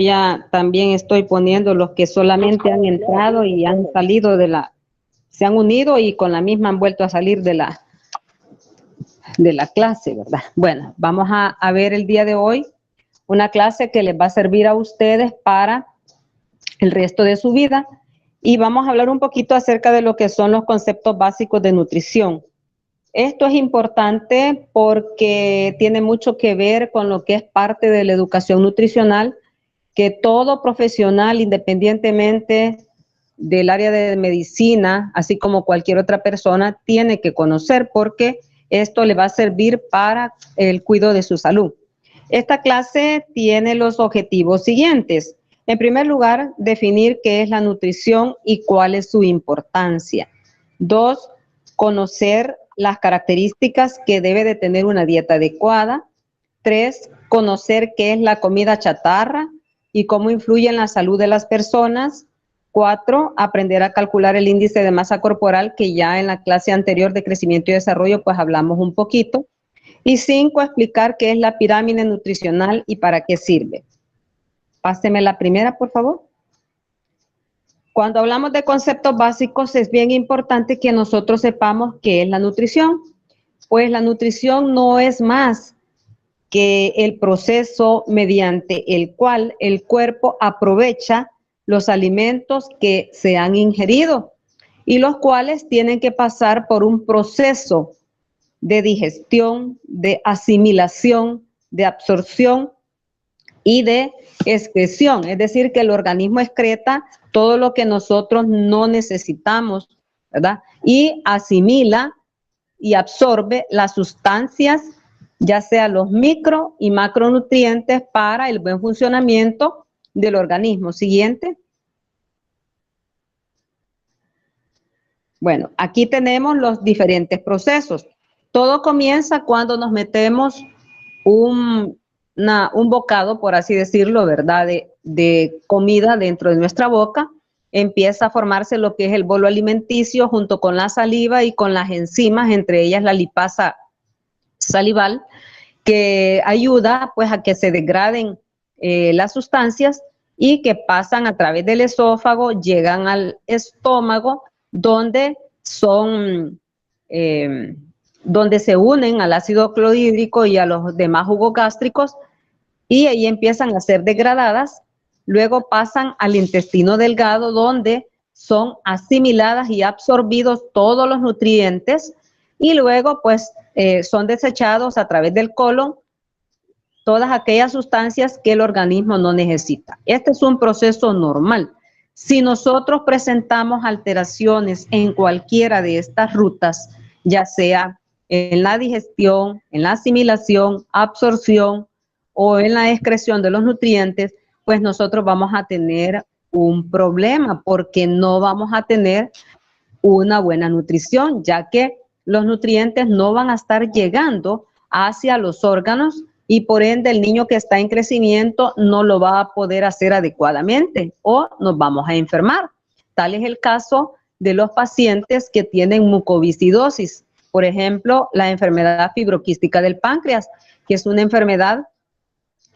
ya también estoy poniendo los que solamente han entrado y han salido se han unido y con la misma han vuelto a salir de la clase, ¿verdad? Bueno, vamos a ver el día de hoy una clase que les va a servir a ustedes para el resto de su vida y vamos a hablar un poquito acerca de lo que son los conceptos básicos de nutrición. Esto es importante porque tiene mucho que ver con lo que es parte de la educación nutricional, que todo profesional, independientemente del área de medicina, así como cualquier otra persona, tiene que conocer porque esto le va a servir para el cuidado de su salud. Esta clase tiene los objetivos siguientes. En primer lugar, definir qué es la nutrición y cuál es su importancia. 2, conocer las características que debe de tener una dieta adecuada. 3, conocer qué es la comida chatarra y cómo influye en la salud de las personas. 4, aprender a calcular el índice de masa corporal, que ya en la clase anterior de crecimiento y desarrollo pues hablamos un poquito. Y 5, explicar qué es la pirámide nutricional y para qué sirve. Páseme la primera, por favor. Cuando hablamos de conceptos básicos es bien importante que nosotros sepamos qué es la nutrición. Pues la nutrición no es más que el proceso mediante el cual el cuerpo aprovecha los alimentos que se han ingerido y los cuales tienen que pasar por un proceso de digestión, de asimilación, de absorción y de excreción. Es decir, que el organismo excreta todo lo que nosotros no necesitamos, ¿verdad? Y asimila y absorbe las sustancias, ya sea los micro y macronutrientes para el buen funcionamiento del organismo. Siguiente. Bueno, aquí tenemos los diferentes procesos. Todo comienza cuando nos metemos un bocado, por así decirlo, ¿verdad? De comida dentro de nuestra boca. Empieza a formarse lo que es el bolo alimenticio junto con la saliva y con las enzimas, entre ellas la lipasa salival, que ayuda pues a que se degraden las sustancias y que pasan a través del esófago, llegan al estómago, donde donde se unen al ácido clorhídrico y a los demás jugos gástricos y ahí empiezan a ser degradadas. Luego pasan al intestino delgado, donde son asimiladas y absorbidos todos los nutrientes y luego pues son desechados a través del colon todas aquellas sustancias que el organismo no necesita. Este es un proceso normal. Si nosotros presentamos alteraciones en cualquiera de estas rutas, ya sea en la digestión, en la asimilación, absorción o en la excreción de los nutrientes, pues nosotros vamos a tener un problema porque no vamos a tener una buena nutrición, ya que los nutrientes no van a estar llegando hacia los órganos y por ende el niño que está en crecimiento no lo va a poder hacer adecuadamente o nos vamos a enfermar. Tal es el caso de los pacientes que tienen mucoviscidosis, por ejemplo, la enfermedad fibroquística del páncreas, que es una enfermedad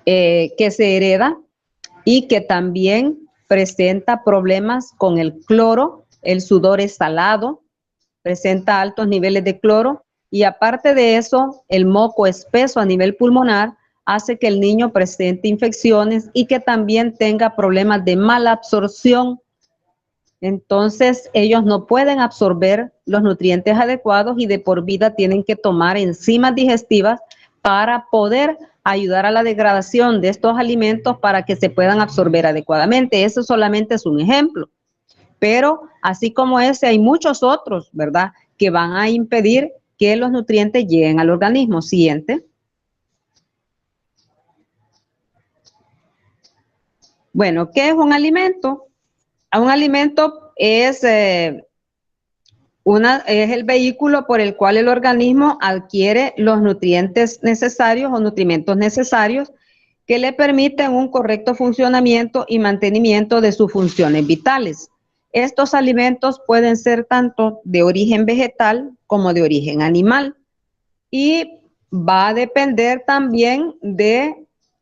que se hereda y que también presenta problemas con el cloro. El sudor es salado, presenta altos niveles de cloro y aparte de eso, el moco espeso a nivel pulmonar hace que el niño presente infecciones y que también tenga problemas de mala absorción. Entonces, ellos no pueden absorber los nutrientes adecuados y de por vida tienen que tomar enzimas digestivas para poder ayudar a la degradación de estos alimentos para que se puedan absorber adecuadamente. Eso solamente es un ejemplo. Pero así como ese, hay muchos otros, ¿verdad?, que van a impedir que los nutrientes lleguen al organismo. Siguiente. Bueno, ¿qué es un alimento? Un alimento es el vehículo por el cual el organismo adquiere los nutrientes necesarios o nutrimentos necesarios que le permiten un correcto funcionamiento y mantenimiento de sus funciones vitales. Estos alimentos pueden ser tanto de origen vegetal como de origen animal y va a depender también de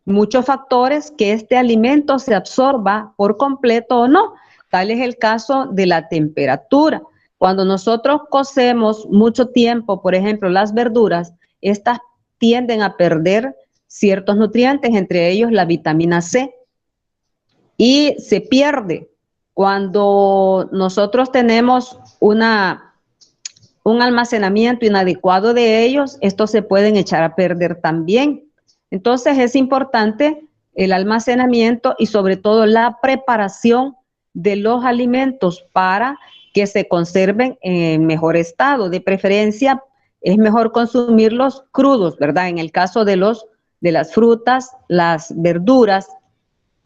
muchos factores que este alimento se absorba por completo o no. Tal es el caso de la temperatura. Cuando nosotros cocemos mucho tiempo, por ejemplo, las verduras, estas tienden a perder ciertos nutrientes, entre ellos la vitamina C, y se pierde. Cuando nosotros tenemos un almacenamiento inadecuado de ellos, estos se pueden echar a perder también. Entonces es importante el almacenamiento y sobre todo la preparación de los alimentos para que se conserven en mejor estado. De preferencia es mejor consumirlos crudos, ¿verdad? En el caso de las frutas, las verduras,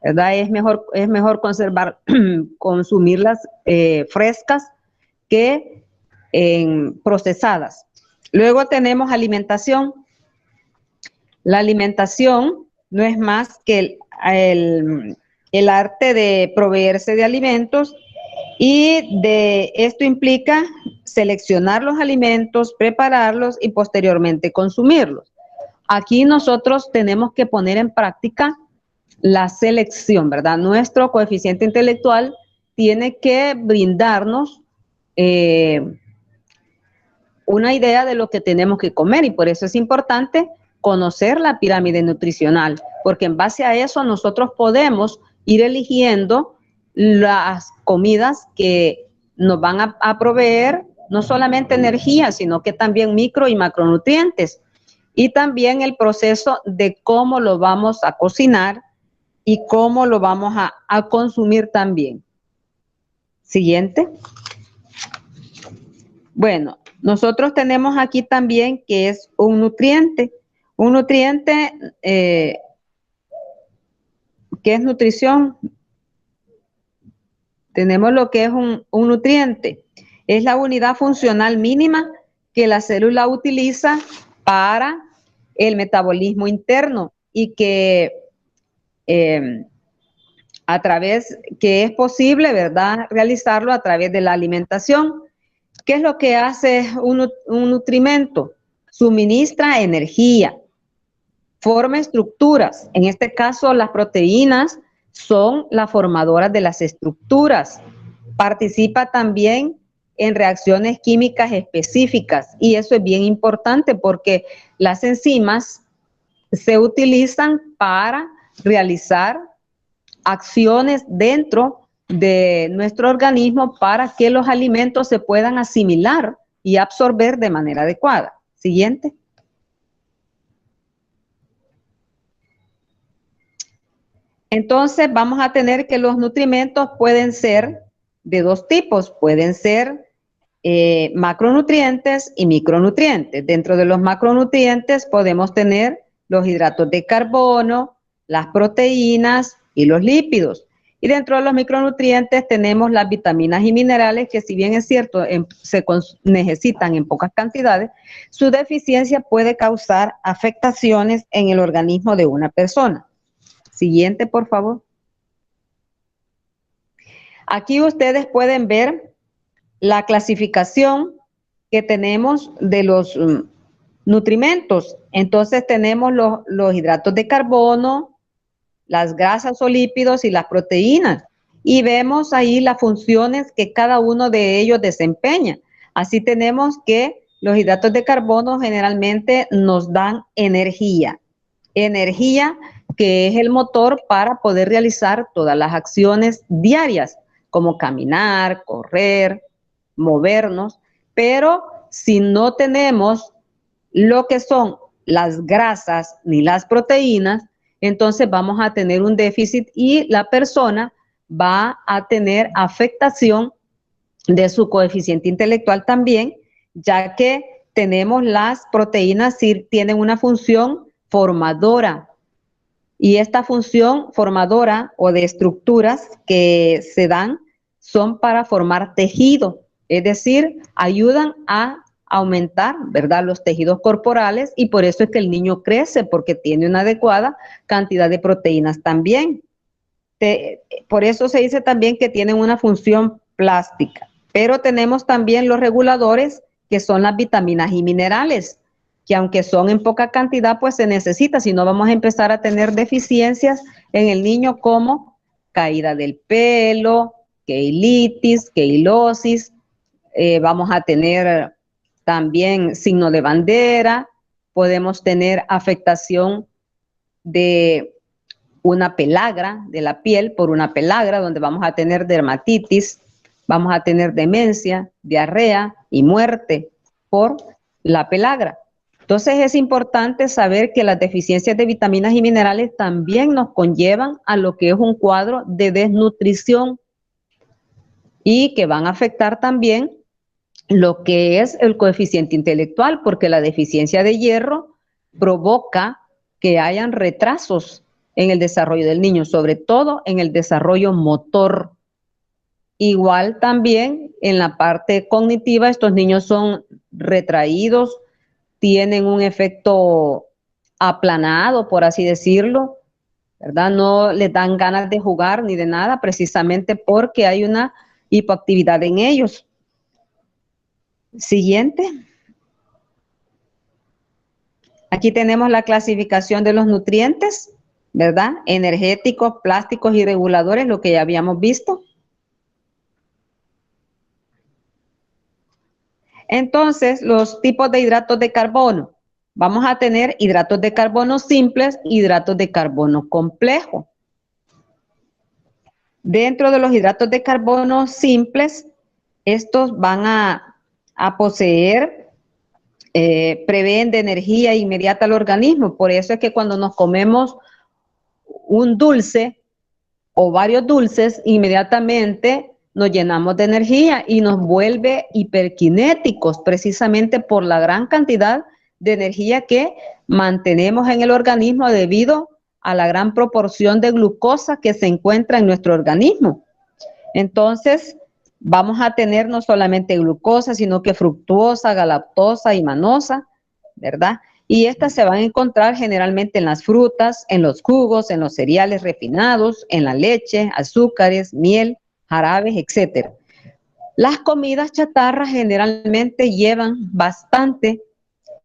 ¿verdad? Es mejor consumirlas frescas que procesadas. Luego tenemos alimentación. La alimentación no es más que el arte de proveerse de alimentos, y esto implica seleccionar los alimentos, prepararlos y posteriormente consumirlos. Aquí nosotros tenemos que poner en práctica la selección, ¿verdad? Nuestro coeficiente intelectual tiene que brindarnos una idea de lo que tenemos que comer, y por eso es importante conocer la pirámide nutricional, porque en base a eso nosotros podemos ir eligiendo las comidas que nos van a proveer no solamente energía, sino que también micro y macronutrientes, y también el proceso de cómo lo vamos a cocinar y cómo lo vamos a consumir también. Siguiente. Bueno, nosotros tenemos aquí también que es un nutriente. Un nutriente que es nutrición. Tenemos lo que es un nutriente. Es la unidad funcional mínima que la célula utiliza para el metabolismo interno, y que que es posible, ¿verdad?, realizarlo a través de la alimentación. ¿Qué es lo que hace un nutrimento? Suministra energía, forma estructuras. En este caso, las proteínas son las formadoras de las estructuras. Participa también en reacciones químicas específicas, y eso es bien importante porque las enzimas se utilizan para realizar acciones dentro de nuestro organismo para que los alimentos se puedan asimilar y absorber de manera adecuada. Siguiente. Entonces vamos a tener que los nutrimentos pueden ser de dos tipos, pueden ser macronutrientes y micronutrientes. Dentro de los macronutrientes podemos tener los hidratos de carbono, las proteínas y los lípidos. Y dentro de los micronutrientes tenemos las vitaminas y minerales, que si bien es cierto, se necesitan en pocas cantidades, su deficiencia puede causar afectaciones en el organismo de una persona. Siguiente, por favor. Aquí ustedes pueden ver la clasificación que tenemos de los nutrimentos. Entonces tenemos los hidratos de carbono, las grasas o lípidos y las proteínas. Y vemos ahí las funciones que cada uno de ellos desempeña. Así tenemos que los hidratos de carbono generalmente nos dan energía. Energía que es el motor para poder realizar todas las acciones diarias, como caminar, correr, movernos. Pero si no tenemos lo que son las grasas ni las proteínas, entonces vamos a tener un déficit y la persona va a tener afectación de su coeficiente intelectual también, ya que tenemos las proteínas, sí tienen una función formadora, y esta función formadora o de estructuras que se dan son para formar tejido, es decir, ayudan a aumentar, ¿verdad?, los tejidos corporales, y por eso es que el niño crece, porque tiene una adecuada cantidad de proteínas también. Por eso se dice también que tienen una función plástica. Pero tenemos también los reguladores, que son las vitaminas y minerales. que aunque son en poca cantidad, pues se necesita, si no vamos a empezar a tener deficiencias en el niño como caída del pelo, queilitis, queilosis, vamos a tener también signo de bandera, podemos tener afectación de una pelagra, de la piel por una pelagra, donde vamos a tener dermatitis, vamos a tener demencia, diarrea y muerte por la pelagra. Entonces es importante saber que las deficiencias de vitaminas y minerales también nos conllevan a lo que es un cuadro de desnutrición y que van a afectar también lo que es el coeficiente intelectual, porque la deficiencia de hierro provoca que hayan retrasos en el desarrollo del niño, sobre todo en el desarrollo motor. Igual también en la parte cognitiva, estos niños son retraídos, tienen un efecto aplanado, por así decirlo, ¿verdad? No les dan ganas de jugar ni de nada, precisamente porque hay una hipoactividad en ellos. Siguiente. Aquí tenemos la clasificación de los nutrientes, ¿verdad? Energéticos, plásticos y reguladores, lo que ya habíamos visto. Entonces, los tipos de hidratos de carbono. Vamos a tener hidratos de carbono simples, hidratos de carbono complejo. Dentro de los hidratos de carbono simples, estos van a poseer, proveen de energía inmediata al organismo. Por eso es que cuando nos comemos un dulce o varios dulces, inmediatamente nos llenamos de energía y nos vuelve hiperkinéticos, precisamente por la gran cantidad de energía que mantenemos en el organismo debido a la gran proporción de glucosa que se encuentra en nuestro organismo. Entonces, vamos a tener no solamente glucosa, sino que fructuosa, galactosa y manosa, ¿verdad? Y estas se van a encontrar generalmente en las frutas, en los jugos, en los cereales refinados, en la leche, azúcares, miel, jarabes, etc. Las comidas chatarras generalmente llevan bastante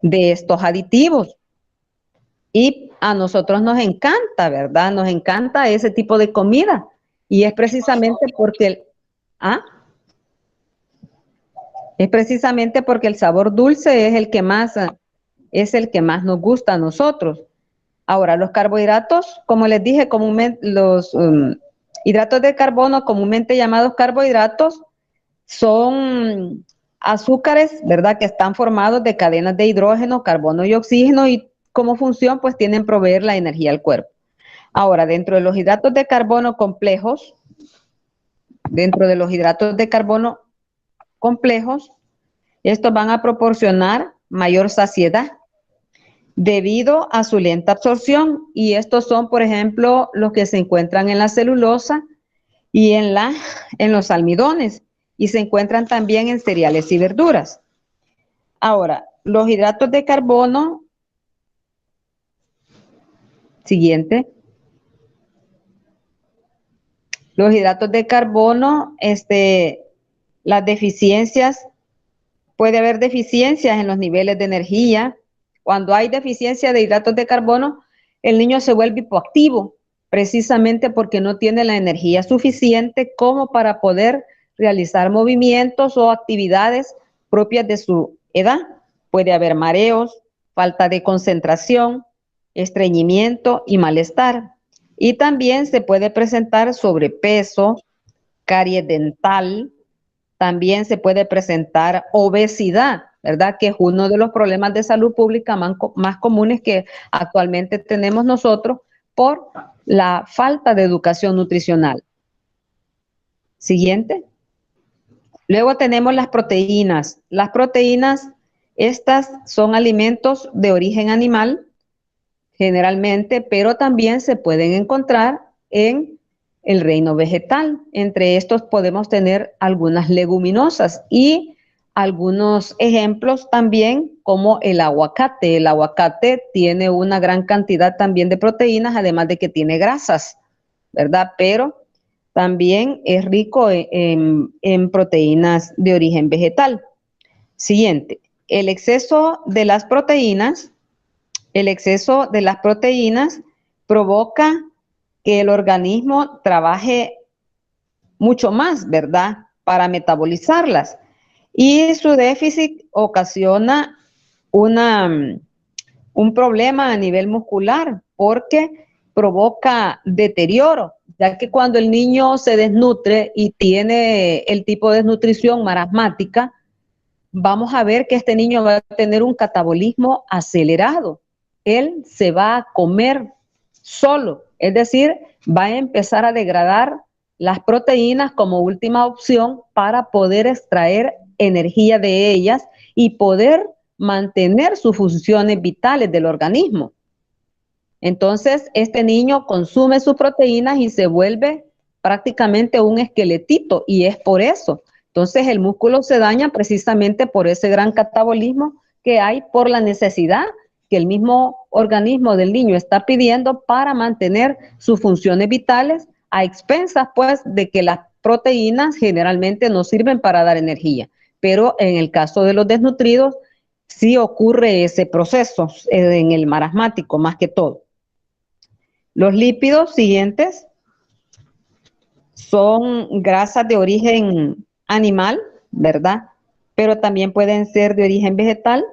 de estos aditivos y a nosotros nos encanta, ¿verdad? Nos encanta ese tipo de comida y es precisamente porque es precisamente porque el sabor dulce es el que más nos gusta a nosotros. Ahora, los carbohidratos, como les dije, comúnmente los hidratos de carbono, comúnmente llamados carbohidratos, son azúcares, ¿verdad? Que están formados de cadenas de hidrógeno, carbono y oxígeno y como función, pues tienen proveer la energía al cuerpo. Ahora, dentro de los hidratos de carbono complejos, estos van a proporcionar mayor saciedad debido a su lenta absorción y estos son, por ejemplo, los que se encuentran en la celulosa y en los almidones y se encuentran también en cereales y verduras. Ahora, los hidratos de carbono, siguiente. Los hidratos de carbono, las deficiencias, puede haber deficiencias en los niveles de energía. Cuando hay deficiencia de hidratos de carbono, el niño se vuelve hipoactivo, precisamente porque no tiene la energía suficiente como para poder realizar movimientos o actividades propias de su edad. Puede haber mareos, falta de concentración, estreñimiento y malestar. Y también se puede presentar sobrepeso, caries dental, también se puede presentar obesidad, ¿verdad? Que es uno de los problemas de salud pública más comunes que actualmente tenemos nosotros por la falta de educación nutricional. Siguiente. Luego tenemos las proteínas. Las proteínas, estas son alimentos de origen animal, generalmente, pero también se pueden encontrar en el reino vegetal. Entre estos podemos tener algunas leguminosas y algunos ejemplos también como el aguacate. El aguacate tiene una gran cantidad también de proteínas, además de que tiene grasas, ¿verdad? Pero también es rico en proteínas de origen vegetal. Siguiente. el exceso de las proteínas, provoca que el organismo trabaje mucho más, ¿verdad?, para metabolizarlas. Y su déficit ocasiona un problema a nivel muscular porque provoca deterioro, ya que cuando el niño se desnutre y tiene el tipo de desnutrición marasmática, vamos a ver que este niño va a tener un catabolismo acelerado. Él se va a comer solo, es decir, va a empezar a degradar las proteínas como última opción para poder extraer energía de ellas y poder mantener sus funciones vitales del organismo. Entonces, este niño consume sus proteínas y se vuelve prácticamente un esqueletito, y es por eso. Entonces, el músculo se daña precisamente por ese gran catabolismo que hay, por la necesidad que el mismo organismo del niño está pidiendo para mantener sus funciones vitales, a expensas, pues, de que las proteínas generalmente no sirven para dar energía. Pero en el caso de los desnutridos, sí ocurre ese proceso en el marasmático más que todo. Los lípidos siguientes son grasas de origen animal, ¿verdad? Pero también pueden ser de origen vegetal.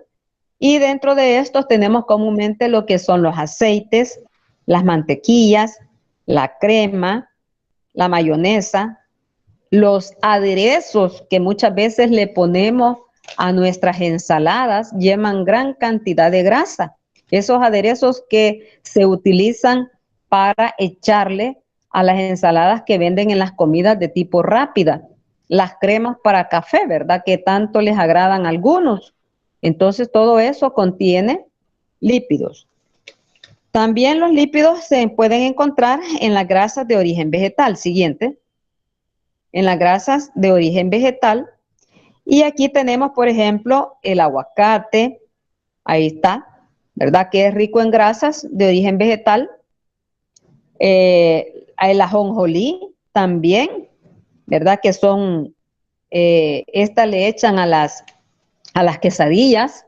Y dentro de estos tenemos comúnmente lo que son los aceites, las mantequillas, la crema, la mayonesa, los aderezos que muchas veces le ponemos a nuestras ensaladas llevan gran cantidad de grasa. Esos aderezos que se utilizan para echarle a las ensaladas que venden en las comidas de tipo rápida, las cremas para café, ¿verdad?, que tanto les agradan a algunos. Entonces, todo eso contiene lípidos. También los lípidos se pueden encontrar en las grasas de origen vegetal. Siguiente. En las grasas de origen vegetal. Y aquí tenemos, por ejemplo, el aguacate. Ahí está, ¿verdad?, que es rico en grasas de origen vegetal. El ajonjolí también, ¿verdad?, que son, estas le echan a las quesadillas.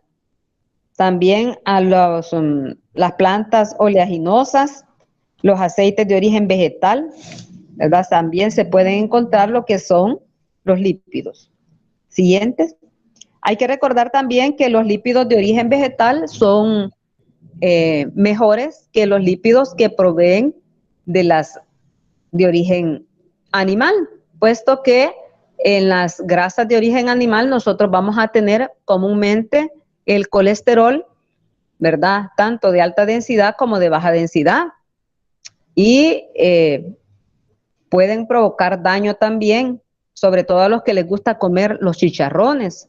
También a las plantas oleaginosas, los aceites de origen vegetal, ¿verdad? También se pueden encontrar lo que son los lípidos. Siguiente. Hay que recordar también que los lípidos de origen vegetal son mejores que los lípidos que proveen de origen animal, puesto que en las grasas de origen animal nosotros vamos a tener comúnmente el colesterol, ¿verdad?, tanto de alta densidad como de baja densidad, y pueden provocar daño también, sobre todo a los que les gusta comer los chicharrones,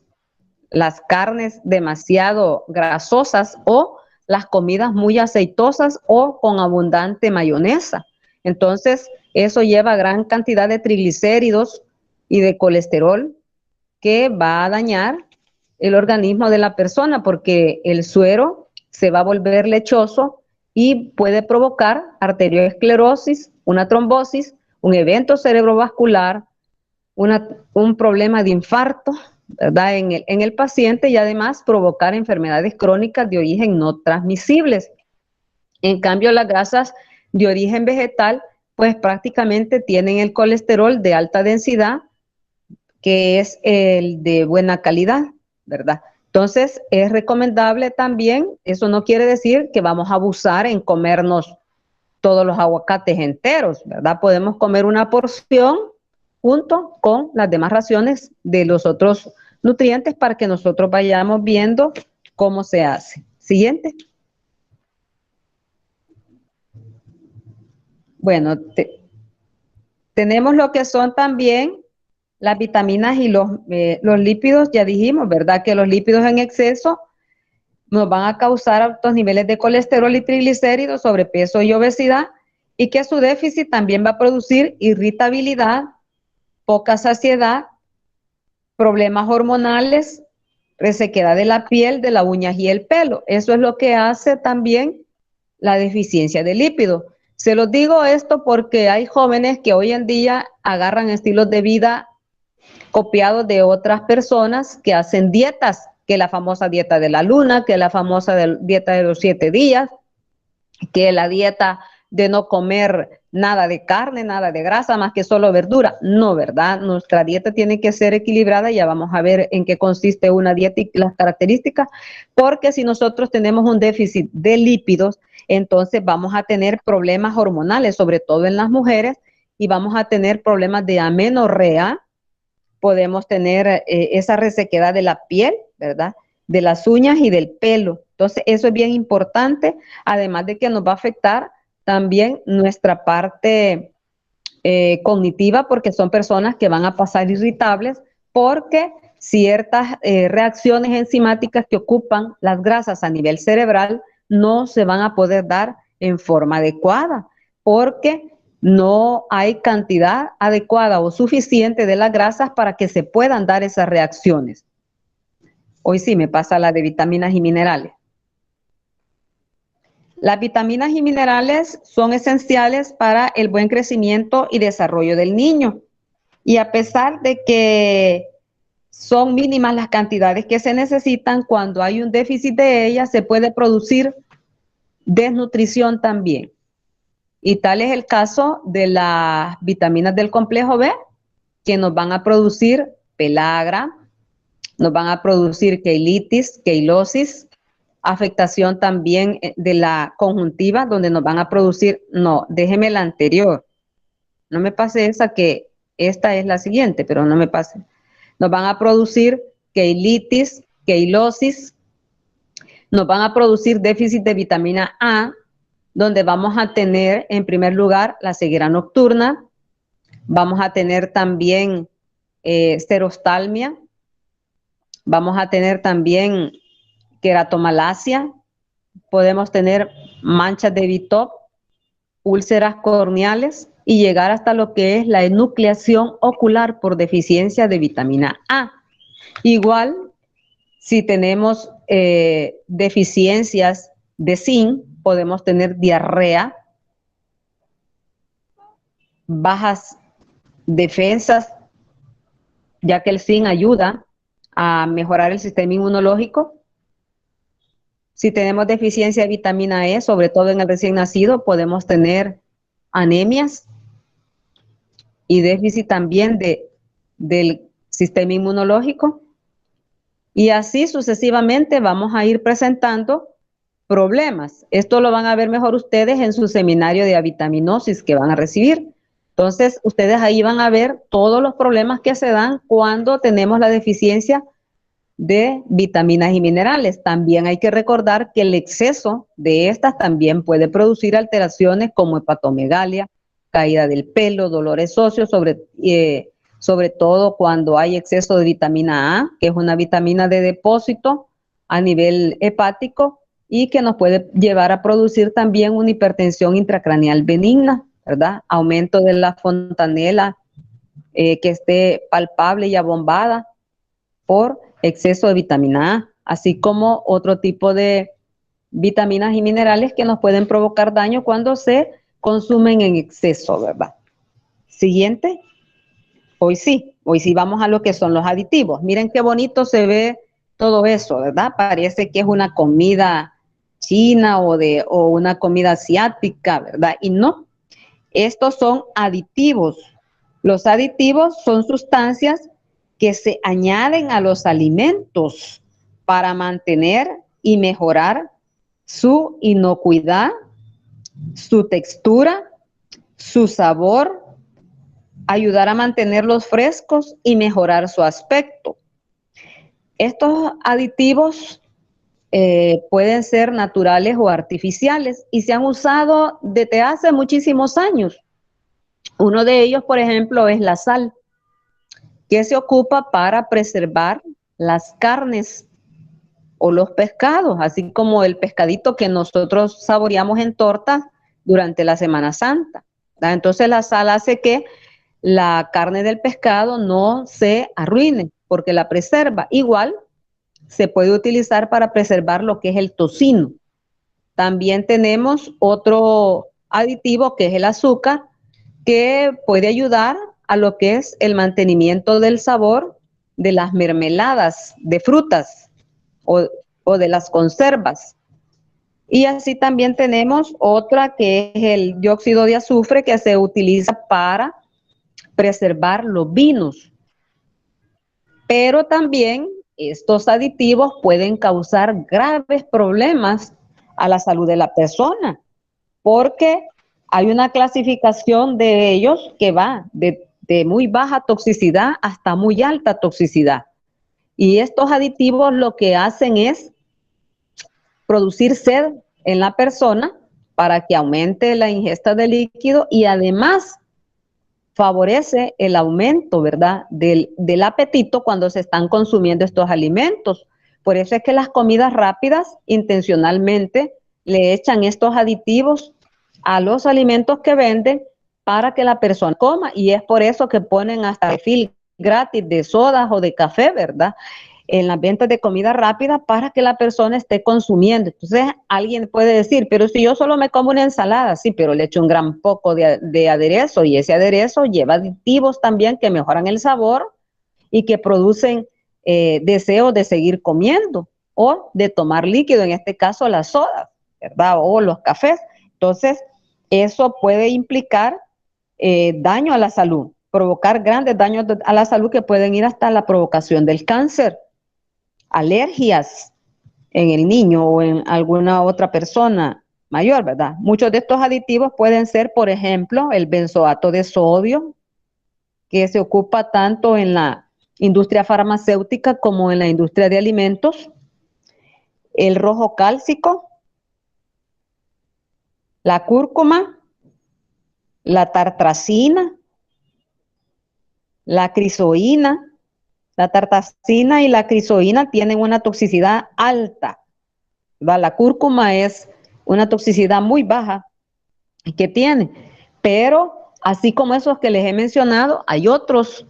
las carnes demasiado grasosas o las comidas muy aceitosas o con abundante mayonesa. Entonces, eso lleva gran cantidad de triglicéridos y de colesterol que va a dañar el organismo de la persona, porque el suero se va a volver lechoso y puede provocar arteriosclerosis, una trombosis, un evento cerebrovascular, un problema de infarto, ¿verdad?, en el paciente, y además provocar enfermedades crónicas de origen no transmisibles. En cambio, las grasas de origen vegetal, pues prácticamente tienen el colesterol de alta densidad, que es el de buena calidad, ¿verdad? Entonces, es recomendable también, eso no quiere decir que vamos a abusar en comernos todos los aguacates enteros, ¿verdad? Podemos comer una porción junto con las demás raciones de los otros nutrientes para que nosotros vayamos viendo cómo se hace. Siguiente. Bueno, tenemos lo que son también las vitaminas y los lípidos. Ya dijimos, ¿verdad?, que los lípidos en exceso nos van a causar altos niveles de colesterol y triglicéridos, sobrepeso y obesidad, y que su déficit también va a producir irritabilidad, poca saciedad, problemas hormonales, resequedad de la piel, de las uñas y el pelo. Eso es lo que hace también la deficiencia de lípidos. Se los digo esto porque hay jóvenes que hoy en día agarran estilos de vida copiados de otras personas que hacen dietas que la famosa dieta de la luna, que la famosa dieta de los 7 días, que la dieta de no comer nada de carne, nada de grasa, más que solo verdura. No, ¿verdad? Nuestra dieta tiene que ser equilibrada. Ya vamos a ver en qué consiste una dieta y las características, porque si nosotros tenemos un déficit de lípidos, entonces vamos a tener problemas hormonales, sobre todo en las mujeres, y vamos a tener problemas de amenorrea. Podemos tener esa resequedad de la piel, ¿verdad? De las uñas y del pelo. Entonces, eso es bien importante, además de que nos va a afectar también nuestra parte cognitiva, porque son personas que van a pasar irritables porque ciertas reacciones enzimáticas que ocupan las grasas a nivel cerebral no se van a poder dar en forma adecuada, porque no hay cantidad adecuada o suficiente de las grasas para que se puedan dar esas reacciones. Hoy sí me pasa la de vitaminas y minerales. Las vitaminas y minerales son esenciales para el buen crecimiento y desarrollo del niño. Y a pesar de que son mínimas las cantidades que se necesitan, cuando hay un déficit de ellas se puede producir desnutrición también. Y tal es el caso de las vitaminas del complejo B, que nos van a producir pelagra, nos van a producir queilitis, queilosis, afectación también de la conjuntiva, donde nos van a producir, no, déjeme la anterior, no me pase esa, que esta es la siguiente, pero no me pase. Nos van a producir queilitis, queilosis, nos van a producir déficit de vitamina A, donde vamos a tener en primer lugar la ceguera nocturna, vamos a tener también xerostalmia, vamos a tener también queratomalacia, podemos tener manchas de Bitot, úlceras corneales y llegar hasta lo que es la enucleación ocular por deficiencia de vitamina A. Igual, si tenemos deficiencias de zinc, podemos tener diarrea, bajas defensas, ya que el zinc ayuda a mejorar el sistema inmunológico. Si tenemos deficiencia de vitamina E, sobre todo en el recién nacido, podemos tener anemias y déficit también del sistema inmunológico. Y así sucesivamente vamos a ir presentando problemas. Esto lo van a ver mejor ustedes en su seminario de avitaminosis que van a recibir. Entonces, ustedes ahí van a ver todos los problemas que se dan cuando tenemos la deficiencia de vitaminas y minerales. También hay que recordar que el exceso de estas también puede producir alteraciones como hepatomegalia, caída del pelo, dolores óseos, sobre todo cuando hay exceso de vitamina A, que es una vitamina de depósito a nivel hepático y que nos puede llevar a producir también una hipertensión intracraneal benigna, ¿verdad? Aumento de la fontanela que esté palpable y abombada por exceso de vitamina A, así como otro tipo de vitaminas y minerales que nos pueden provocar daño cuando se consumen en exceso, ¿verdad? Siguiente. Hoy sí vamos a lo que son los aditivos. Miren qué bonito se ve todo eso, ¿verdad? Parece que es una comida china o una comida asiática, ¿verdad? Y no, estos son aditivos. Los aditivos son sustancias que se añaden a los alimentos para mantener y mejorar su inocuidad, su textura, su sabor, ayudar a mantenerlos frescos y mejorar su aspecto. Estos aditivos pueden ser naturales o artificiales y se han usado desde hace muchísimos años. Uno de ellos, por ejemplo, es la sal, que se ocupa para preservar las carnes o los pescados, así como el pescadito que nosotros saboreamos en tortas durante la Semana Santa, ¿verdad? Entonces la sal hace que la carne del pescado no se arruine porque la preserva. Igual se puede utilizar para preservar lo que es el tocino. También tenemos otro aditivo que es el azúcar, que puede ayudar a lo que es el mantenimiento del sabor de las mermeladas de frutas. o, o de las conservas. Y así también tenemos otra que es el dióxido de azufre, que se utiliza para preservar los vinos. Pero también estos aditivos pueden causar graves problemas a la salud de la persona, porque hay una clasificación de ellos que va de muy baja toxicidad hasta muy alta toxicidad. Y estos aditivos lo que hacen es producir sed en la persona para que aumente la ingesta de líquido y además favorece el aumento, ¿verdad?, del apetito cuando se están consumiendo estos alimentos. Por eso es que las comidas rápidas intencionalmente le echan estos aditivos a los alimentos que venden para que la persona coma, y es por eso que ponen hasta refil gratis de sodas o de café, ¿verdad?, en las ventas de comida rápida para que la persona esté consumiendo. Entonces alguien puede decir, pero si yo solo me como una ensalada, sí, pero le echo un gran poco de aderezo, y ese aderezo lleva aditivos también que mejoran el sabor y que producen deseo de seguir comiendo o de tomar líquido, en este caso las sodas, ¿verdad? O los cafés. Entonces eso puede implicar daño a la salud, provocar grandes daños a la salud que pueden ir hasta la provocación del cáncer, alergias en el niño o en alguna otra persona mayor, ¿verdad? Muchos de estos aditivos pueden ser, por ejemplo, el benzoato de sodio, que se ocupa tanto en la industria farmacéutica como en la industria de alimentos, el rojo cálcico, la cúrcuma, la tartrazina, la crisoína. La tartrazina y la crisoína tienen una toxicidad alta, ¿verdad? La cúrcuma es una toxicidad muy baja que tiene, pero así como esos que les he mencionado, hay otros,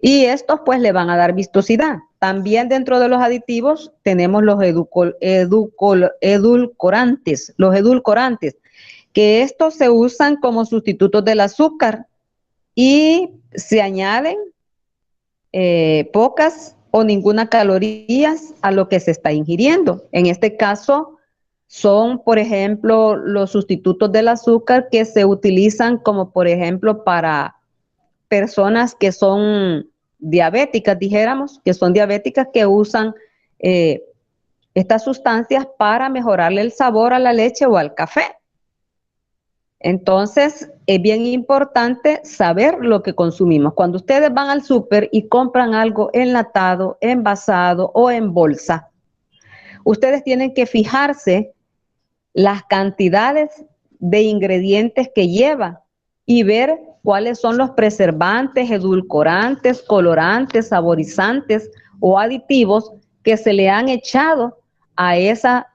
y estos pues le van a dar vistosidad. También dentro de los aditivos tenemos los edulcorantes, que estos se usan como sustitutos del azúcar y se añaden pocas o ninguna calorías a lo que se está ingiriendo. En este caso son, por ejemplo, los sustitutos del azúcar que se utilizan como, por ejemplo, para personas que son diabéticas, dijéramos, que son diabéticas, que usan estas sustancias para mejorarle el sabor a la leche o al café. Entonces, es bien importante saber lo que consumimos. Cuando ustedes van al súper y compran algo enlatado, envasado o en bolsa, ustedes tienen que fijarse las cantidades de ingredientes que lleva y ver cuáles son los preservantes, edulcorantes, colorantes, saborizantes o aditivos que se le han echado a esa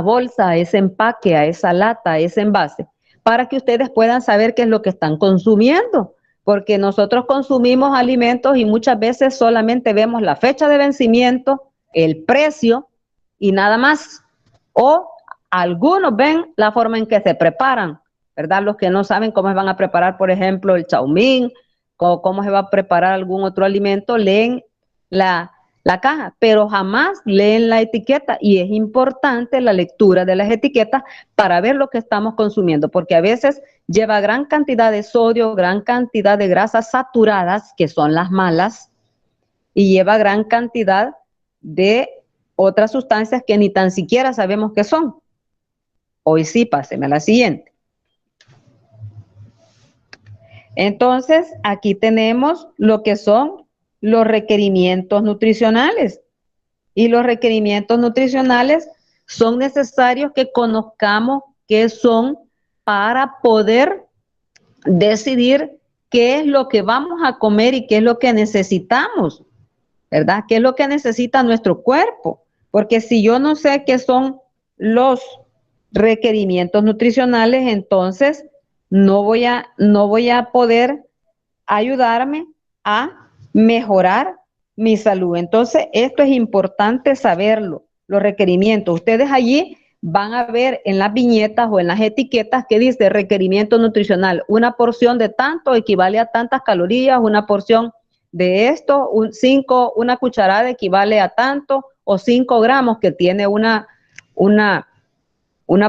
bolsa, a ese empaque, a esa lata, a ese envase, para que ustedes puedan saber qué es lo que están consumiendo, porque nosotros consumimos alimentos y muchas veces solamente vemos la fecha de vencimiento, el precio y nada más, o algunos ven la forma en que se preparan, ¿verdad? Los que no saben cómo se van a preparar, por ejemplo, el chaumín, cómo se va a preparar algún otro alimento, leen la caja, pero jamás leen la etiqueta, y es importante la lectura de las etiquetas para ver lo que estamos consumiendo, porque a veces lleva gran cantidad de sodio, gran cantidad de grasas saturadas, que son las malas, y lleva gran cantidad de otras sustancias que ni tan siquiera sabemos qué son. Hoy sí, páseme a la siguiente. Entonces, aquí tenemos lo que son los requerimientos nutricionales. Y los requerimientos nutricionales son necesarios que conozcamos qué son para poder decidir qué es lo que vamos a comer y qué es lo que necesitamos, ¿verdad? ¿Qué es lo que necesita nuestro cuerpo? Porque si yo no sé qué son los requerimientos nutricionales, entonces no voy a poder ayudarme a mejorar mi salud. Entonces, esto es importante saberlo, los requerimientos. Ustedes allí van a ver en las viñetas o en las etiquetas que dice requerimiento nutricional. Una porción de tanto equivale a tantas calorías, una porción de esto, una cucharada equivale a tanto, o 5 gramos que tiene una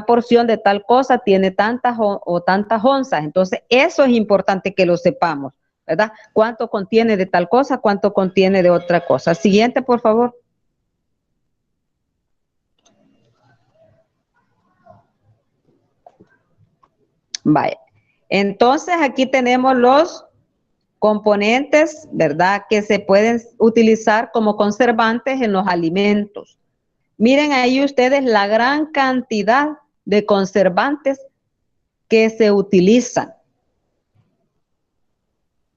porción de tal cosa, tiene tantas o tantas onzas. Entonces, eso es importante que lo sepamos, ¿verdad? ¿Cuánto contiene de tal cosa, cuánto contiene de otra cosa? Siguiente, por favor. Vaya. Entonces, aquí tenemos los componentes, ¿verdad?, que se pueden utilizar como conservantes en los alimentos. Miren ahí ustedes la gran cantidad de conservantes que se utilizan.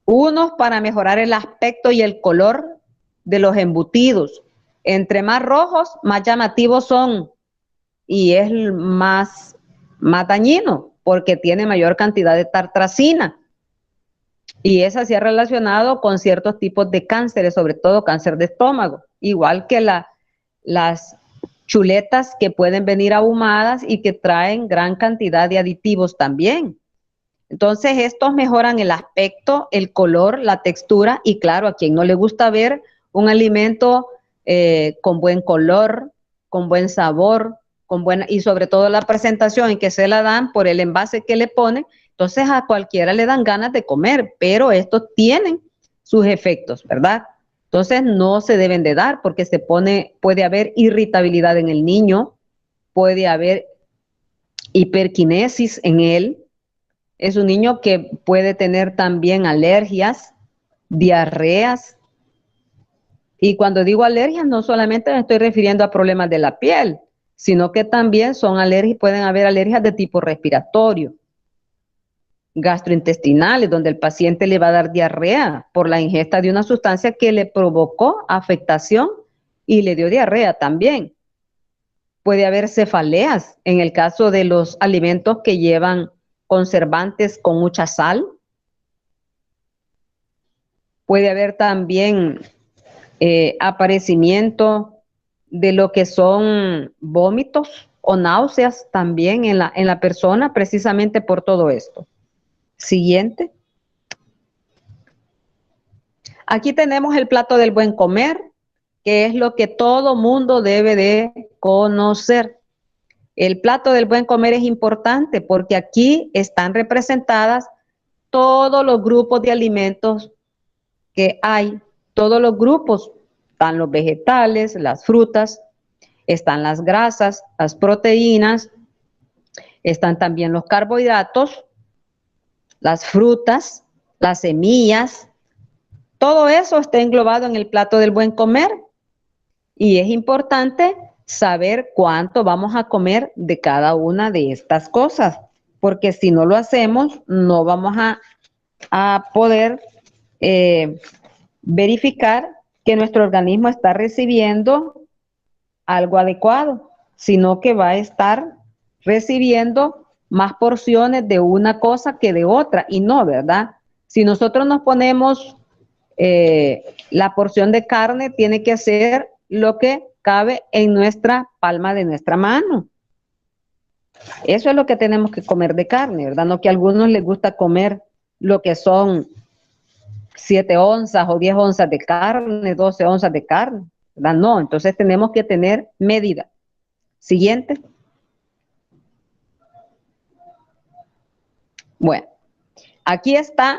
Unos para mejorar el aspecto y el color de los embutidos. Entre más rojos, más llamativos son y es más dañino porque tiene mayor cantidad de tartrazina. Y esa se ha relacionado con ciertos tipos de cánceres, sobre todo cáncer de estómago, igual que las chuletas que pueden venir ahumadas y que traen gran cantidad de aditivos también. Entonces, estos mejoran el aspecto, el color, la textura y claro, a quien no le gusta ver un alimento con buen color, con buen sabor, y sobre todo la presentación en que se la dan por el envase que le ponen, entonces a cualquiera le dan ganas de comer, pero estos tienen sus efectos, ¿verdad? Entonces no se deben de dar porque puede haber irritabilidad en el niño, puede haber hiperquinesis en él. Es un niño que puede tener también alergias, diarreas. Y cuando digo alergias, no solamente me estoy refiriendo a problemas de la piel, sino que también pueden haber alergias de tipo respiratorio, gastrointestinales, donde el paciente le va a dar diarrea por la ingesta de una sustancia que le provocó afectación y le dio diarrea también. Puede haber cefaleas en el caso de los alimentos que llevan conservantes con mucha sal. Puede haber también aparecimiento de lo que son vómitos o náuseas también en la persona precisamente por todo esto. Siguiente. Aquí tenemos el plato del buen comer, que es lo que todo mundo debe de conocer. El plato del buen comer es importante porque aquí están representadas todos los grupos de alimentos que hay, todos los grupos, están los vegetales, las frutas, están las grasas, las proteínas, están también los carbohidratos, las frutas, las semillas, todo eso está englobado en el plato del buen comer y es importante saber cuánto vamos a comer de cada una de estas cosas, porque si no lo hacemos, no vamos a poder verificar que nuestro organismo está recibiendo algo adecuado, sino que va a estar recibiendo más porciones de una cosa que de otra, y no, ¿verdad? Si nosotros nos ponemos la porción de carne, tiene que ser lo que cabe en nuestra palma de nuestra mano. Eso es lo que tenemos que comer de carne, ¿verdad? No que a algunos les gusta comer lo que son 7 onzas o 10 onzas de carne, 12 onzas de carne, ¿verdad? No, entonces tenemos que tener medida. Siguiente. Bueno, aquí está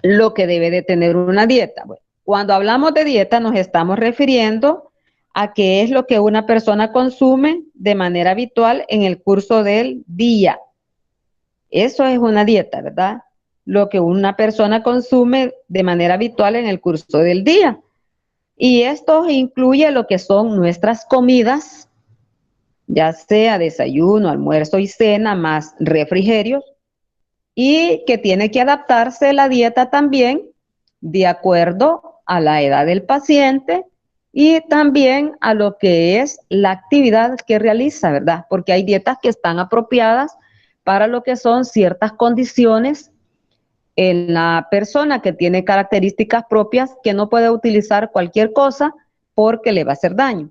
lo que debe de tener una dieta. Bueno, cuando hablamos de dieta nos estamos refiriendo a qué es lo que una persona consume de manera habitual en el curso del día. Eso es una dieta, ¿verdad? Lo que una persona consume de manera habitual en el curso del día. Y esto incluye lo que son nuestras comidas, ya sea desayuno, almuerzo y cena, más refrigerios, y que tiene que adaptarse la dieta también de acuerdo a la edad del paciente y también a lo que es la actividad que realiza, ¿verdad? Porque hay dietas que están apropiadas para lo que son ciertas condiciones en la persona que tiene características propias que no puede utilizar cualquier cosa porque le va a hacer daño.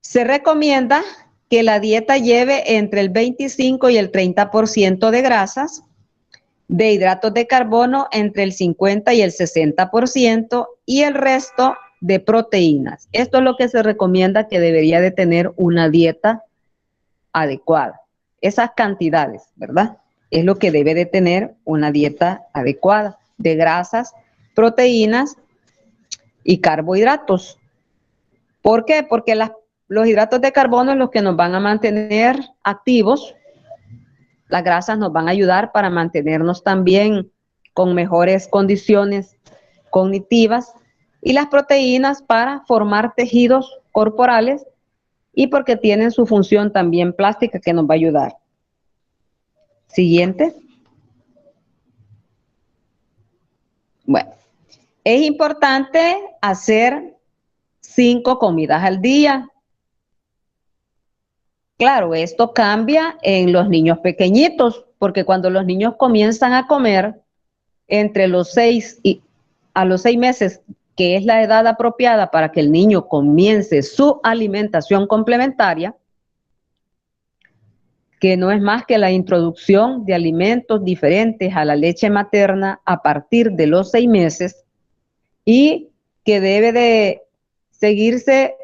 Se recomienda que la dieta lleve entre el 25 y el 30% de grasas, de hidratos de carbono entre el 50 y el 60% y el resto de proteínas. Esto es lo que se recomienda que debería de tener una dieta adecuada. Esas cantidades, ¿verdad? Es lo que debe de tener una dieta adecuada de grasas, proteínas y carbohidratos. ¿Por qué? Porque los hidratos de carbono es los que nos van a mantener activos. Las grasas nos van a ayudar para mantenernos también con mejores condiciones cognitivas y las proteínas para formar tejidos corporales y porque tienen su función también plástica que nos va a ayudar. Siguiente. Bueno, es importante hacer 5 comidas al día. Claro, esto cambia en los niños pequeñitos, porque cuando los niños comienzan a comer entre los 6 y a los 6 meses, que es la edad apropiada para que el niño comience su alimentación complementaria, que no es más que la introducción de alimentos diferentes a la leche materna a partir de los 6 meses y que debe de seguirse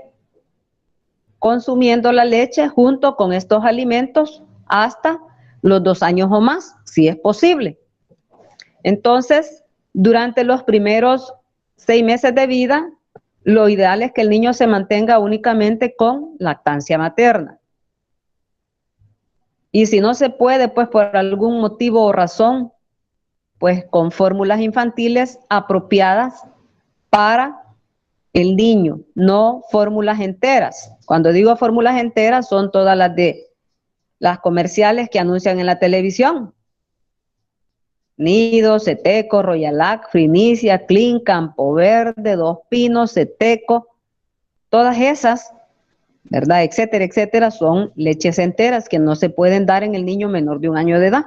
consumiendo la leche junto con estos alimentos hasta los 2 años o más, si es posible. Entonces, durante los primeros 6 meses de vida, lo ideal es que el niño se mantenga únicamente con lactancia materna. Y si no se puede, pues por algún motivo o razón, pues con fórmulas infantiles apropiadas para el niño, no fórmulas enteras. Cuando digo fórmulas enteras, son todas las de las comerciales que anuncian en la televisión. Nido, Ceteco, Royalac, Frinicia, Clean, Campo Verde, Dos Pinos, Ceteco, todas esas, ¿verdad? Etcétera, etcétera, son leches enteras que no se pueden dar en el niño menor de 1 año de edad.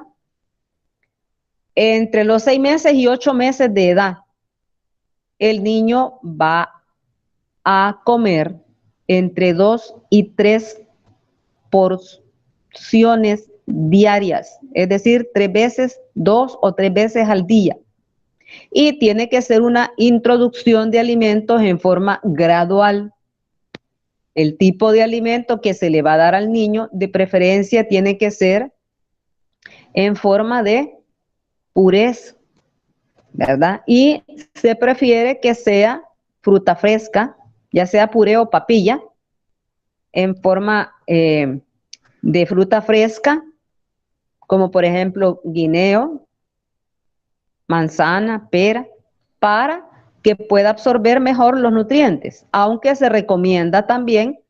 Entre los 6 meses y 8 meses de edad, el niño va a comer entre 2 y 3 porciones diarias, es decir, 3 veces, 2 o 3 veces al día. Y tiene que ser una introducción de alimentos en forma gradual. El tipo de alimento que se le va a dar al niño, de preferencia, tiene que ser en forma de purés, ¿verdad? Y se prefiere que sea fruta fresca, ya sea puré o papilla, en forma de fruta fresca, como por ejemplo guineo, manzana, pera, para que pueda absorber mejor los nutrientes, aunque se recomienda también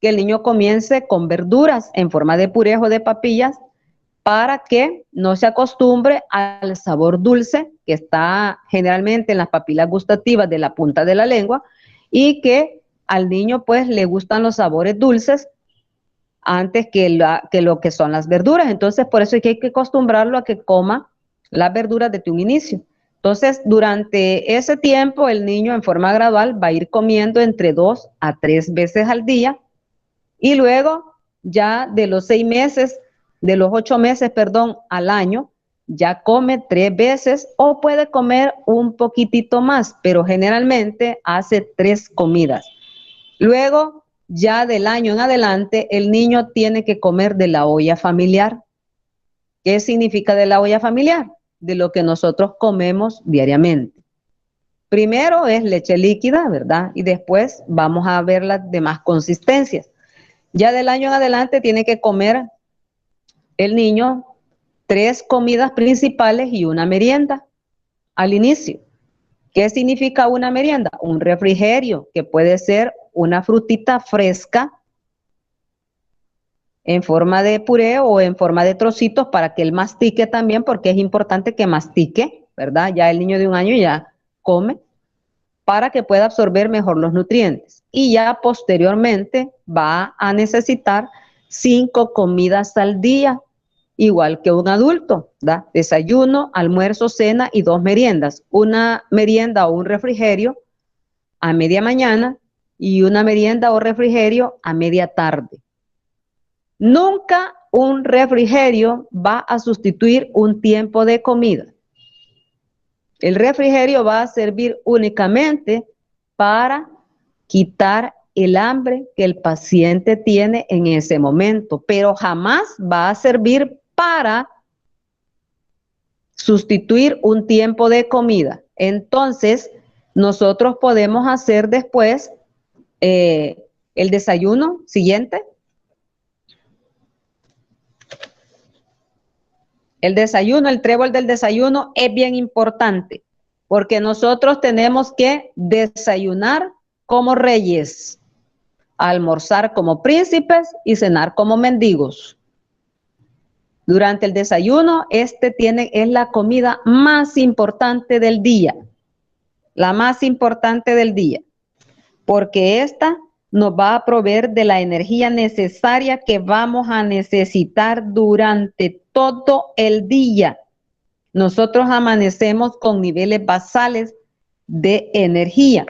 que el niño comience con verduras en forma de puré o de papillas para que no se acostumbre al sabor dulce que está generalmente en las papilas gustativas de la punta de la lengua y que al niño pues le gustan los sabores dulces antes que lo que son las verduras. Entonces por eso es que hay que acostumbrarlo a que coma las verduras desde un inicio. Entonces durante ese tiempo el niño en forma gradual va a ir comiendo entre 2 a 3 veces al día y luego ya de los 6 meses, de los 8 meses, perdón, al año, ya come 3 veces o puede comer un poquitito más, pero generalmente hace 3 comidas. Luego, ya del año en adelante, el niño tiene que comer de la olla familiar. ¿Qué significa de la olla familiar? De lo que nosotros comemos diariamente. Primero es leche líquida, ¿verdad? Y después vamos a ver las demás consistencias. Ya del año en adelante tiene que comer el niño 3 comidas principales y una merienda al inicio. ¿Qué significa una merienda? Un refrigerio, que puede ser una frutita fresca en forma de puré o en forma de trocitos para que él mastique también, porque es importante que mastique, ¿verdad? Ya el niño de 1 año ya come para que pueda absorber mejor los nutrientes. Y ya posteriormente va a necesitar 5 comidas al día, igual que un adulto, ¿verdad? Desayuno, almuerzo, cena y 2 meriendas. Una merienda o un refrigerio a media mañana y una merienda o refrigerio a media tarde. Nunca un refrigerio va a sustituir un tiempo de comida. El refrigerio va a servir únicamente para quitar el hambre que el paciente tiene en ese momento, pero jamás va a servir para sustituir un tiempo de comida. Entonces, nosotros podemos hacer después el desayuno siguiente. El desayuno, el trébol del desayuno es bien importante porque nosotros tenemos que desayunar como reyes, almorzar como príncipes y cenar como mendigos. Durante el desayuno, es la comida más importante del día, la más importante del día, porque esta nos va a proveer de la energía necesaria que vamos a necesitar durante todo el día. Nosotros amanecemos con niveles basales de energía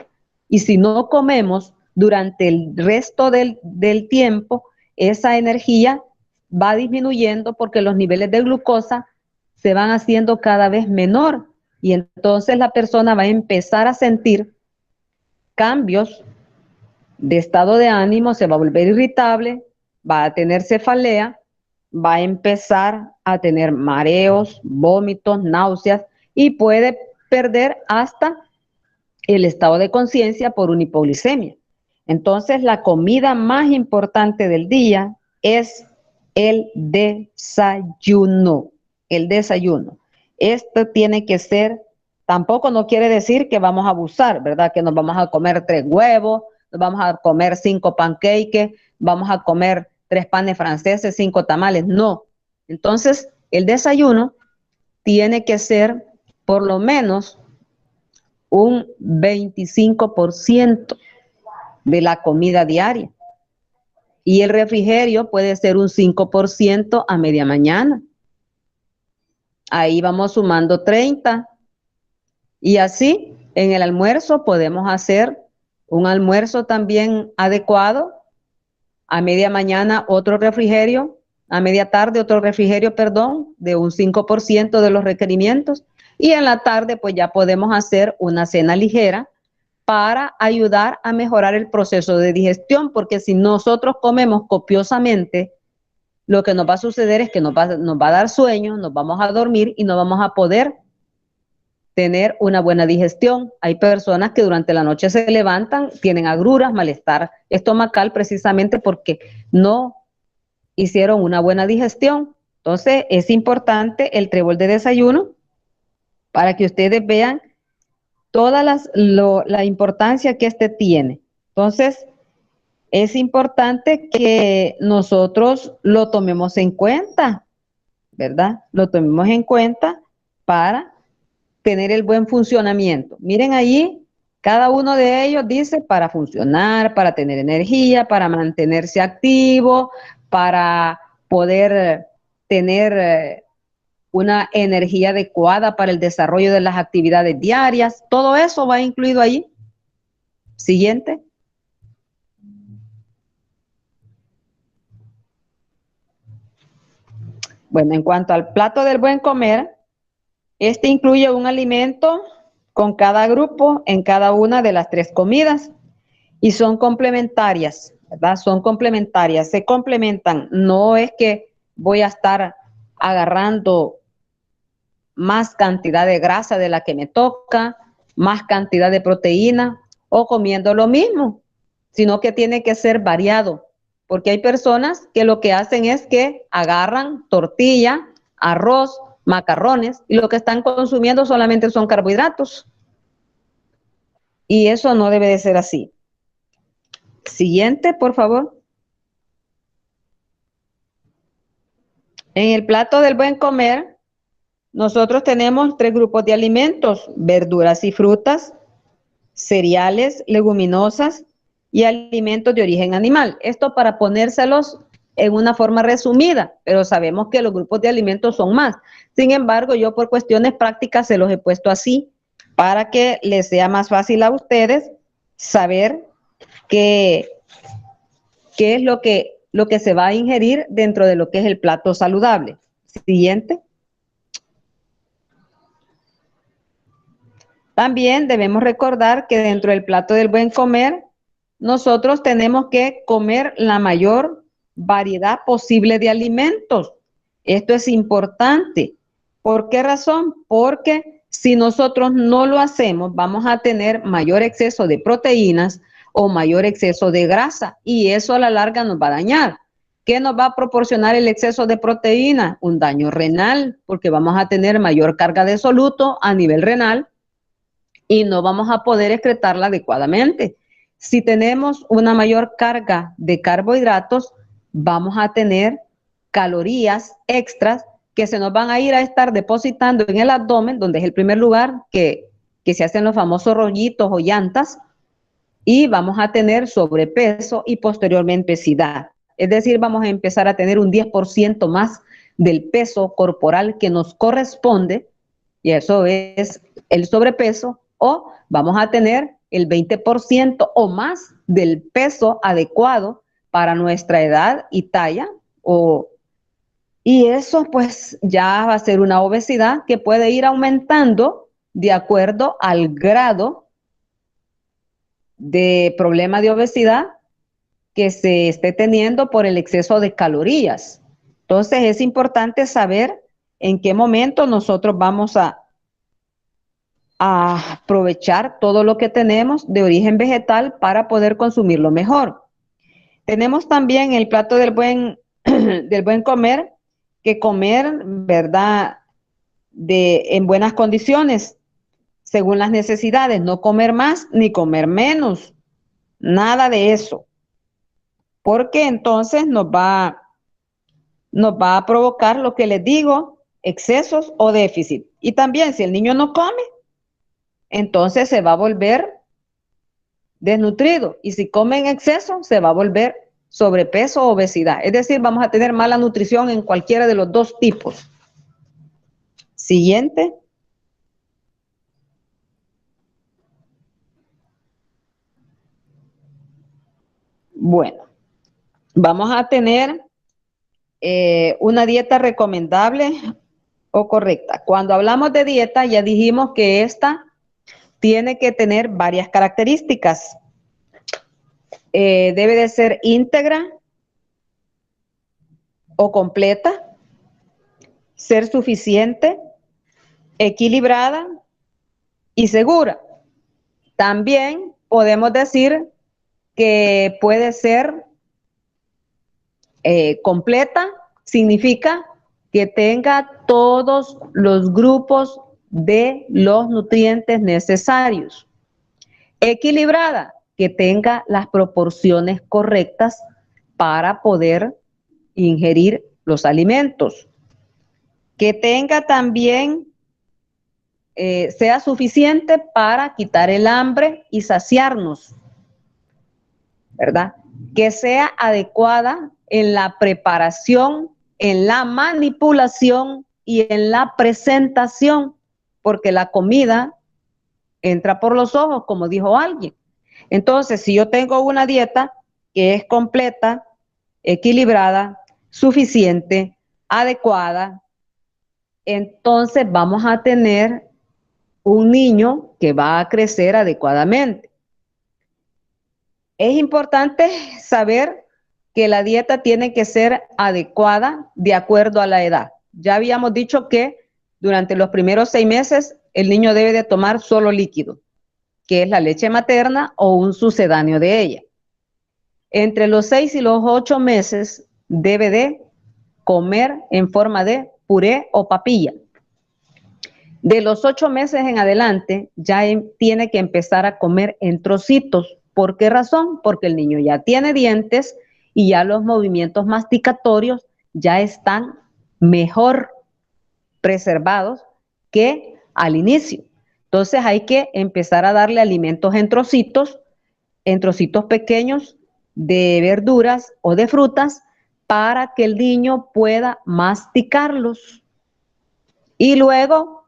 y si no comemos durante el resto del tiempo, esa energía va disminuyendo porque los niveles de glucosa se van haciendo cada vez menor y entonces la persona va a empezar a sentir cambios de estado de ánimo, se va a volver irritable, va a tener cefalea, va a empezar a tener mareos, vómitos, náuseas y puede perder hasta el estado de conciencia por una hipoglicemia. Entonces, la comida más importante del día es el desayuno. El desayuno. Esto tiene que ser, tampoco no quiere decir que vamos a abusar, ¿verdad? Que nos vamos a comer 3 huevos, nos vamos a comer 5 pancakes, vamos a comer 3 panes franceses, 5 tamales. No. Entonces, el desayuno tiene que ser por lo menos un 25% de la comida diaria. Y el refrigerio puede ser un 5% a media mañana. Ahí vamos sumando 30. Y así, en el almuerzo podemos hacer un almuerzo también adecuado. A media mañana otro refrigerio, a media tarde otro refrigerio, perdón, de un 5% de los requerimientos. Y en la tarde pues ya podemos hacer una cena ligera para ayudar a mejorar el proceso de digestión, porque si nosotros comemos copiosamente, lo que nos va a suceder es que nos va a dar sueño, nos vamos a dormir y no vamos a poder tener una buena digestión. Hay personas que durante la noche se levantan, tienen agruras, malestar estomacal, precisamente porque no hicieron una buena digestión. Entonces, es importante el trébol de desayuno para que ustedes vean toda la importancia que este tiene. Entonces, es importante que nosotros lo tomemos en cuenta, ¿verdad? Lo tomemos en cuenta para tener el buen funcionamiento. Miren allí, cada uno de ellos dice para funcionar, para tener energía, para mantenerse activo, para poder tener una energía adecuada para el desarrollo de las actividades diarias. Todo eso va incluido allí. Siguiente. Bueno, en cuanto al plato del buen comer, este incluye un alimento con cada grupo en cada una de las 3 comidas y son complementarias, ¿verdad? Son complementarias, se complementan. No es que voy a estar agarrando más cantidad de grasa de la que me toca, más cantidad de proteína o comiendo lo mismo, sino que tiene que ser variado, porque hay personas que lo que hacen es que agarran tortilla, arroz, macarrones y lo que están consumiendo solamente son carbohidratos. Y eso no debe de ser así. Siguiente, por favor. En el plato del buen comer, nosotros tenemos 3 grupos de alimentos: verduras y frutas, cereales, leguminosas y alimentos de origen animal. Esto para ponérselos en una forma resumida, pero sabemos que los grupos de alimentos son más. Sin embargo, yo por cuestiones prácticas se los he puesto así, para que les sea más fácil a ustedes saber qué es lo que se va a ingerir dentro de lo que es el plato saludable. Siguiente. También debemos recordar que dentro del plato del buen comer nosotros tenemos que comer la mayor variedad posible de alimentos. Esto es importante. ¿Por qué razón? Porque si nosotros no lo hacemos, vamos a tener mayor exceso de proteínas o mayor exceso de grasa, y eso a la larga nos va a dañar. ¿Qué nos va a proporcionar el exceso de proteína? Un daño renal, porque vamos a tener mayor carga de soluto a nivel renal y no vamos a poder excretarla adecuadamente. Si tenemos una mayor carga de carbohidratos, vamos a tener calorías extras que se nos van a ir a estar depositando en el abdomen, donde es el primer lugar que se hacen los famosos rollitos o llantas, y vamos a tener sobrepeso y posteriormente obesidad. Es decir, vamos a empezar a tener un 10% más del peso corporal que nos corresponde, y eso es el sobrepeso, o vamos a tener el 20% o más del peso adecuado para nuestra edad y talla, y eso pues ya va a ser una obesidad que puede ir aumentando de acuerdo al grado de problema de obesidad que se esté teniendo por el exceso de calorías. Entonces es importante saber en qué momento nosotros vamos a aprovechar todo lo que tenemos de origen vegetal para poder consumirlo mejor. Tenemos también el plato del buen comer, que comer, ¿verdad?, en buenas condiciones, según las necesidades, no comer más ni comer menos, nada de eso, porque entonces nos va a provocar lo que les digo, excesos o déficit. Y también si el niño no come, entonces se va a volver desnutrido, y si come en exceso, se va a volver sobrepeso o obesidad. Es decir, vamos a tener mala nutrición en cualquiera de los dos tipos. Siguiente. Bueno, vamos a tener una dieta recomendable o correcta. Cuando hablamos de dieta, ya dijimos que esta tiene que tener varias características. Debe de ser íntegra o completa, ser suficiente, equilibrada y segura. También podemos decir que puede ser completa, significa que tenga todos los grupos de los nutrientes necesarios. Equilibrada, que tenga las proporciones correctas para poder ingerir los alimentos. Que tenga también, sea suficiente para quitar el hambre y saciarnos, ¿verdad? Que sea adecuada en la preparación, en la manipulación y en la presentación, porque la comida entra por los ojos, como dijo alguien. Entonces, si yo tengo una dieta que es completa, equilibrada, suficiente, adecuada, entonces vamos a tener un niño que va a crecer adecuadamente. Es importante saber que la dieta tiene que ser adecuada de acuerdo a la edad. Ya habíamos dicho que durante los primeros 6 meses el niño debe de tomar solo líquido, que es la leche materna o un sucedáneo de ella. Entre los 6 y los 8 meses debe de comer en forma de puré o papilla. De los 8 meses en adelante ya tiene que empezar a comer en trocitos. ¿Por qué razón? Porque el niño ya tiene dientes y ya los movimientos masticatorios ya están mejor preservados que al inicio. Entonces hay que empezar a darle alimentos en trocitos pequeños de verduras o de frutas para que el niño pueda masticarlos. Y luego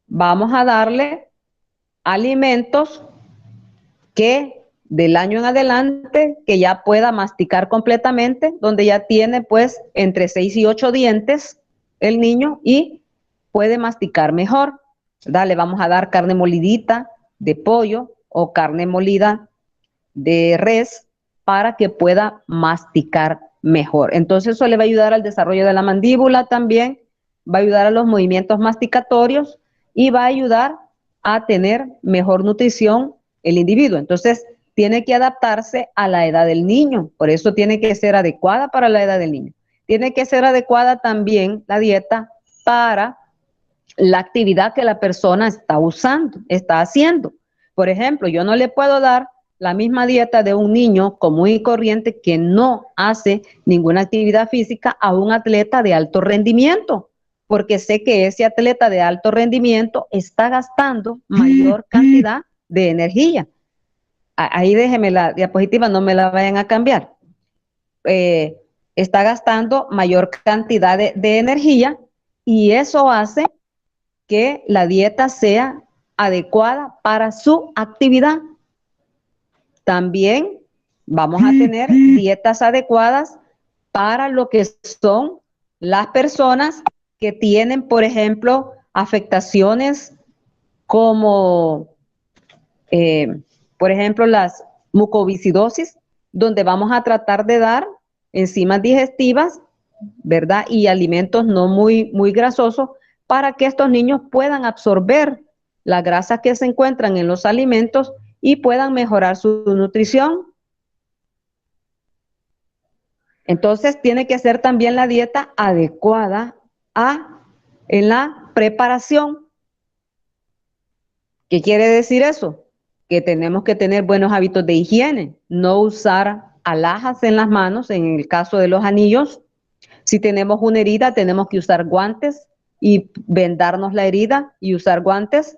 vamos a darle alimentos que del año en adelante, que ya pueda masticar completamente, donde ya tiene pues entre 6 y 8 dientes el niño y puede masticar mejor, ¿verdad? Le vamos a dar carne molidita de pollo o carne molida de res para que pueda masticar mejor. Entonces eso le va a ayudar al desarrollo de la mandíbula también, va a ayudar a los movimientos masticatorios y va a ayudar a tener mejor nutrición el individuo. Entonces tiene que adaptarse a la edad del niño, por eso tiene que ser adecuada para la edad del niño. Tiene que ser adecuada también la dieta para la actividad que la persona está usando, está haciendo. Por ejemplo, yo no le puedo dar la misma dieta de un niño común y corriente que no hace ninguna actividad física a un atleta de alto rendimiento, porque sé que ese atleta de alto rendimiento está gastando mayor cantidad de energía. Ahí déjeme la diapositiva, no me la vayan a cambiar. Está gastando mayor cantidad de energía y eso hace que la dieta sea adecuada para su actividad. También vamos a tener dietas adecuadas para lo que son las personas que tienen, por ejemplo, afectaciones como, por ejemplo, las mucoviscidosis, donde vamos a tratar de dar enzimas digestivas, ¿verdad? Y alimentos no muy grasosos para que estos niños puedan absorber las grasas que se encuentran en los alimentos y puedan mejorar su nutrición. Entonces tiene que ser también la dieta adecuada en la preparación. ¿Qué quiere decir eso? Que tenemos que tener buenos hábitos de higiene, no usar alhajas en las manos, en el caso de los anillos. Si tenemos una herida, tenemos que usar guantes y vendarnos la herida y usar guantes.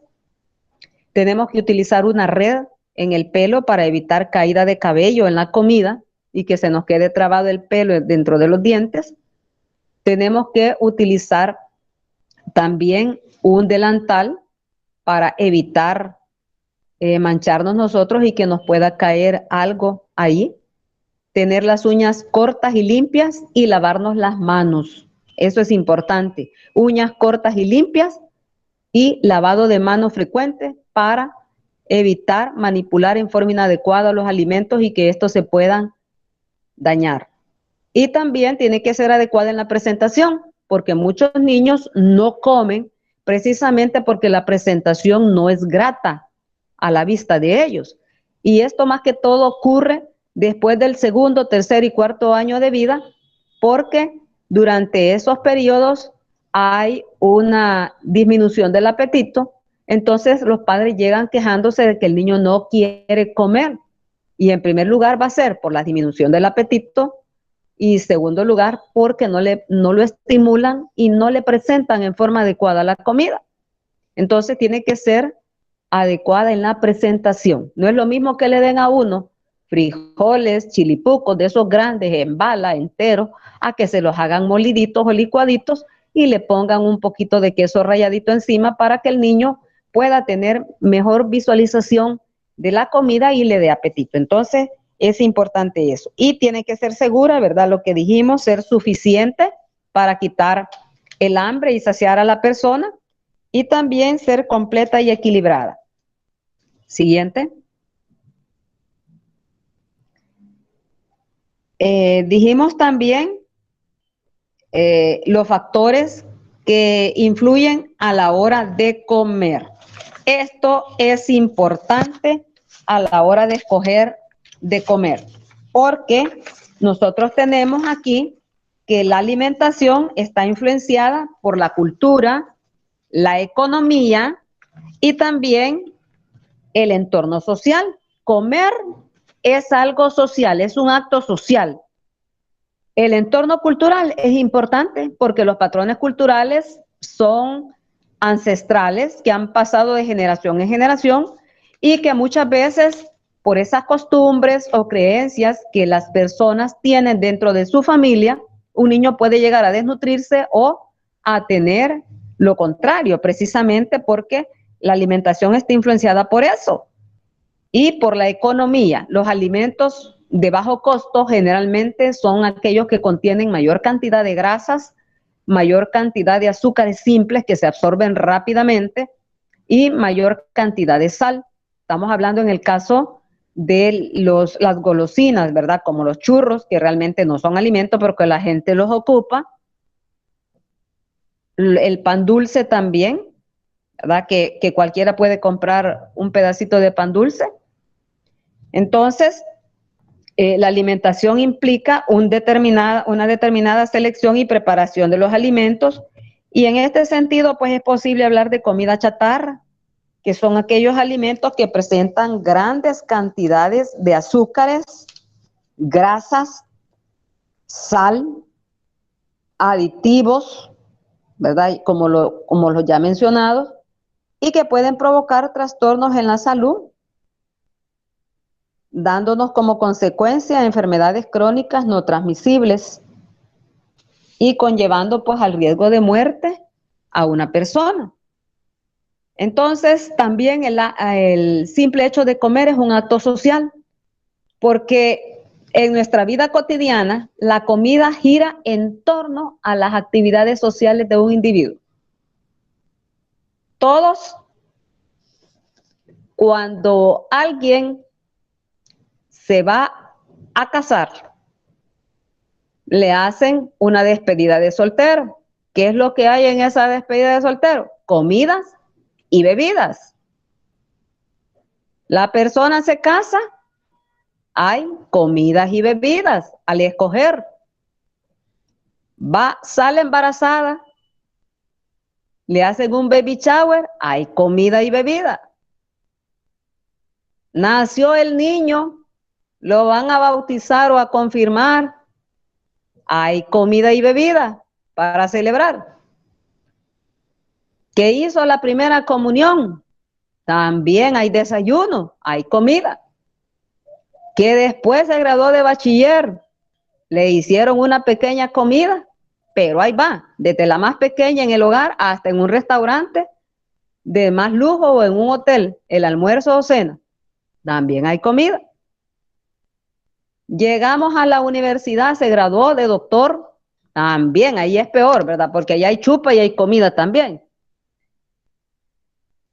Tenemos que utilizar una red en el pelo para evitar caída de cabello en la comida y que se nos quede trabado el pelo dentro de los dientes. Tenemos que utilizar también un delantal para evitar mancharnos nosotros y que nos pueda caer algo ahí. Tener las uñas cortas y limpias y lavarnos las manos. Eso es importante. Uñas cortas y limpias y lavado de manos frecuente para evitar manipular en forma inadecuada los alimentos y que estos se puedan dañar. Y también tiene que ser adecuada en la presentación, porque muchos niños no comen precisamente porque la presentación no es grata a la vista de ellos. Y esto más que todo ocurre después del segundo, tercer y cuarto año de vida, porque durante esos periodos hay una disminución del apetito, entonces los padres llegan quejándose de que el niño no quiere comer. Y en primer lugar va a ser por la disminución del apetito y segundo lugar porque no lo estimulan y no le presentan en forma adecuada la comida. Entonces tiene que ser adecuada en la presentación. No es lo mismo que le den a uno frijoles, chilipucos de esos grandes en bala, enteros, a que se los hagan moliditos o licuaditos y le pongan un poquito de queso ralladito encima para que el niño pueda tener mejor visualización de la comida y le dé apetito. Entonces, es importante eso. Y tiene que ser segura, ¿verdad? Lo que dijimos, ser suficiente para quitar el hambre y saciar a la persona y también ser completa y equilibrada. Siguiente. Dijimos también los factores que influyen a la hora de comer. Esto es importante a la hora de escoger de comer, porque nosotros tenemos aquí que la alimentación está influenciada por la cultura, la economía y también el entorno social. Comer es algo social, es un acto social. El entorno cultural es importante porque los patrones culturales son ancestrales que han pasado de generación en generación y que muchas veces por esas costumbres o creencias que las personas tienen dentro de su familia, un niño puede llegar a desnutrirse o a tener lo contrario, precisamente porque la alimentación está influenciada por eso. Y por la economía, los alimentos de bajo costo generalmente son aquellos que contienen mayor cantidad de grasas, mayor cantidad de azúcares simples que se absorben rápidamente y mayor cantidad de sal. Estamos hablando en el caso de las golosinas, ¿verdad? Como los churros, que realmente no son alimentos, pero que la gente los ocupa. El pan dulce también, ¿verdad? Que cualquiera puede comprar un pedacito de pan dulce. Entonces, la alimentación implica una determinada selección y preparación de los alimentos, y en este sentido, pues es posible hablar de comida chatarra, que son aquellos alimentos que presentan grandes cantidades de azúcares, grasas, sal, aditivos, ¿verdad? Como los ya mencionados, y que pueden provocar trastornos en la salud, dándonos como consecuencia enfermedades crónicas no transmisibles y conllevando pues al riesgo de muerte a una persona. Entonces, también el simple hecho de comer es un acto social, porque en nuestra vida cotidiana la comida gira en torno a las actividades sociales de un individuo. Todos, cuando alguien se va a casar, le hacen una despedida de soltero. ¿Qué es lo que hay en esa despedida de soltero? Comidas y bebidas. La persona se casa, hay comidas y bebidas al escoger. Sale embarazada, le hacen un baby shower, hay comida y bebida. Nació el niño, lo van a bautizar o a confirmar, hay comida y bebida para celebrar. ¿Qué hizo la primera comunión? También hay desayuno, hay comida. Que después se graduó de bachiller, le hicieron una pequeña comida, pero ahí va, desde la más pequeña en el hogar hasta en un restaurante de más lujo o en un hotel, el almuerzo o cena, también hay comida. Llegamos a la universidad, se graduó de doctor, también ahí es peor, ¿verdad? Porque allá hay chupa y hay comida también.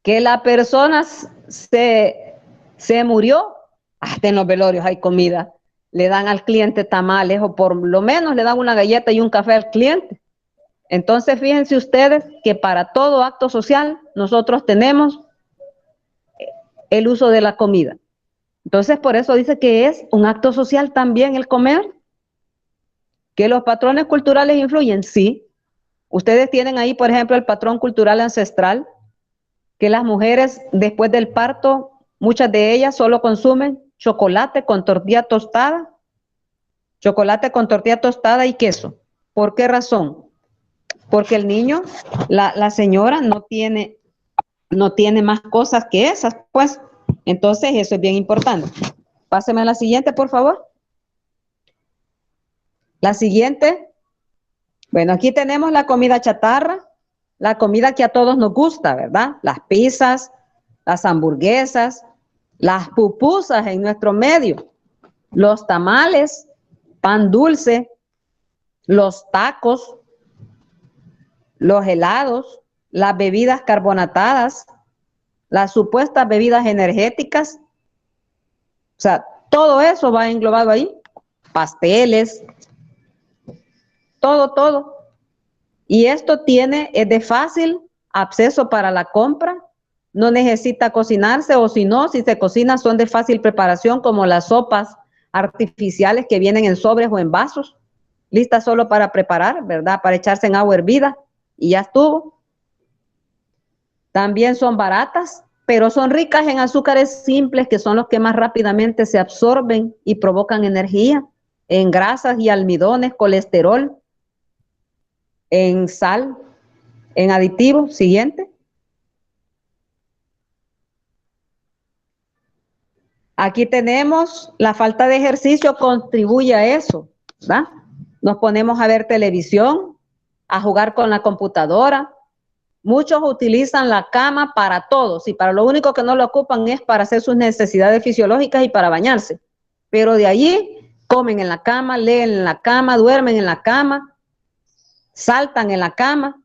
Que la persona se murió, hasta en los velorios hay comida. Le dan al cliente tamales o por lo menos le dan una galleta y un café al cliente. Entonces, fíjense ustedes que para todo acto social nosotros tenemos el uso de la comida. Entonces, por eso dice que es un acto social también el comer. ¿Que los patrones culturales influyen? Sí. Ustedes tienen ahí, por ejemplo, el patrón cultural ancestral, que las mujeres después del parto, muchas de ellas solo consumen chocolate con tortilla tostada y queso. ¿Por qué razón? Porque el niño, la señora no tiene más cosas que esas, pues. Entonces, eso es bien importante. Páseme a la siguiente, por favor. La siguiente. Bueno, aquí tenemos la comida chatarra, la comida que a todos nos gusta, ¿verdad? Las pizzas, las hamburguesas, las pupusas en nuestro medio, los tamales, pan dulce, los tacos, los helados, las bebidas carbonatadas, las supuestas bebidas energéticas. O sea, todo eso va englobado ahí. Pasteles, todo. Y esto es de fácil acceso para la compra, no necesita cocinarse, o si no, si se cocina son de fácil preparación, como las sopas artificiales que vienen en sobres o en vasos, listas solo para preparar, ¿verdad? Para echarse en agua hervida y ya estuvo. También son baratas, pero son ricas en azúcares simples, que son los que más rápidamente se absorben y provocan energía, en grasas y almidones, colesterol, en sal, en aditivos. Siguiente. Aquí tenemos la falta de ejercicio, contribuye a eso, ¿verdad? Nos ponemos a ver televisión, a jugar con la computadora. Muchos utilizan la cama para todo, y para lo único que no lo ocupan es para hacer sus necesidades fisiológicas y para bañarse. Pero de allí comen en la cama, leen en la cama, duermen en la cama, saltan en la cama,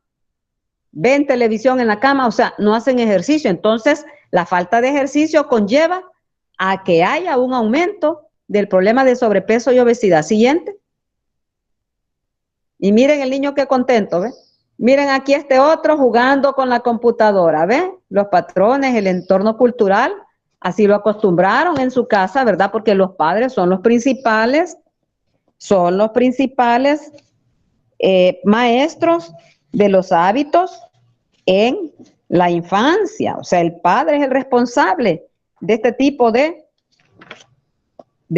ven televisión en la cama, o sea, no hacen ejercicio. Entonces, la falta de ejercicio conlleva a que haya un aumento del problema de sobrepeso y obesidad. Siguiente. Y miren el niño qué contento, ¿ve? Miren aquí este otro jugando con la computadora, ¿ve? Los patrones, el entorno cultural, así lo acostumbraron en su casa, ¿verdad? Porque los padres son los principales maestros de los hábitos en la infancia. O sea, el padre es el responsable de este tipo de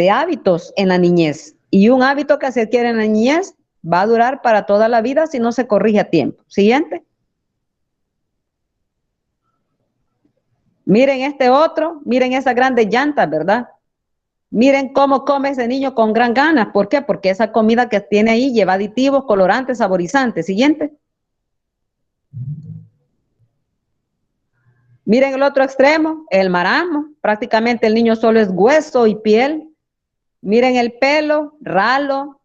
hábitos en la niñez. Y un hábito que se adquiere en la niñez va a durar para toda la vida si no se corrige a tiempo. Siguiente. Miren este otro, miren esas grandes llantas, ¿verdad? Miren cómo come ese niño con gran ganas. ¿Por qué? Porque esa comida que tiene ahí lleva aditivos, colorantes, saborizantes. Siguiente. Miren el otro extremo, el marasmo. Prácticamente el niño solo es hueso y piel. Miren el pelo, ralo,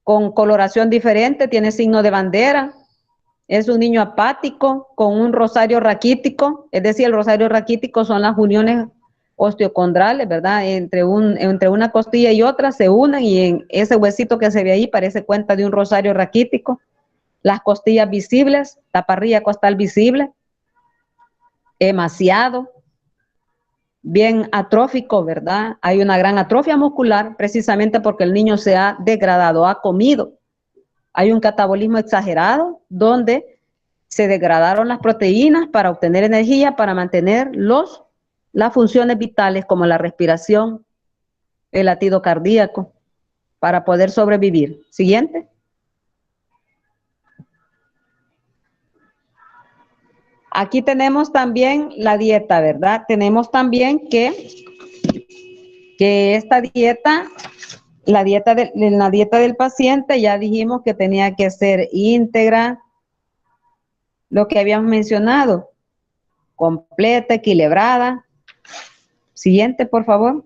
con coloración diferente, tiene signo de bandera. Es un niño apático con un rosario raquítico, es decir, el rosario raquítico son las uniones osteocondrales, ¿verdad? Entre una costilla y otra se unen y en ese huesito que se ve ahí parece cuenta de un rosario raquítico. Las costillas visibles, la parrilla costal visible, emaciado, bien atrófico, ¿verdad? Hay una gran atrofia muscular precisamente porque el niño se ha degradado, ha comido. Hay un catabolismo exagerado donde se degradaron las proteínas para obtener energía, para mantener las funciones vitales como la respiración, el latido cardíaco, para poder sobrevivir. Siguiente. Aquí tenemos también la dieta, ¿verdad? Tenemos también que esta dieta, la dieta del paciente, ya dijimos que tenía que ser íntegra, lo que habíamos mencionado, completa, equilibrada. Siguiente, por favor.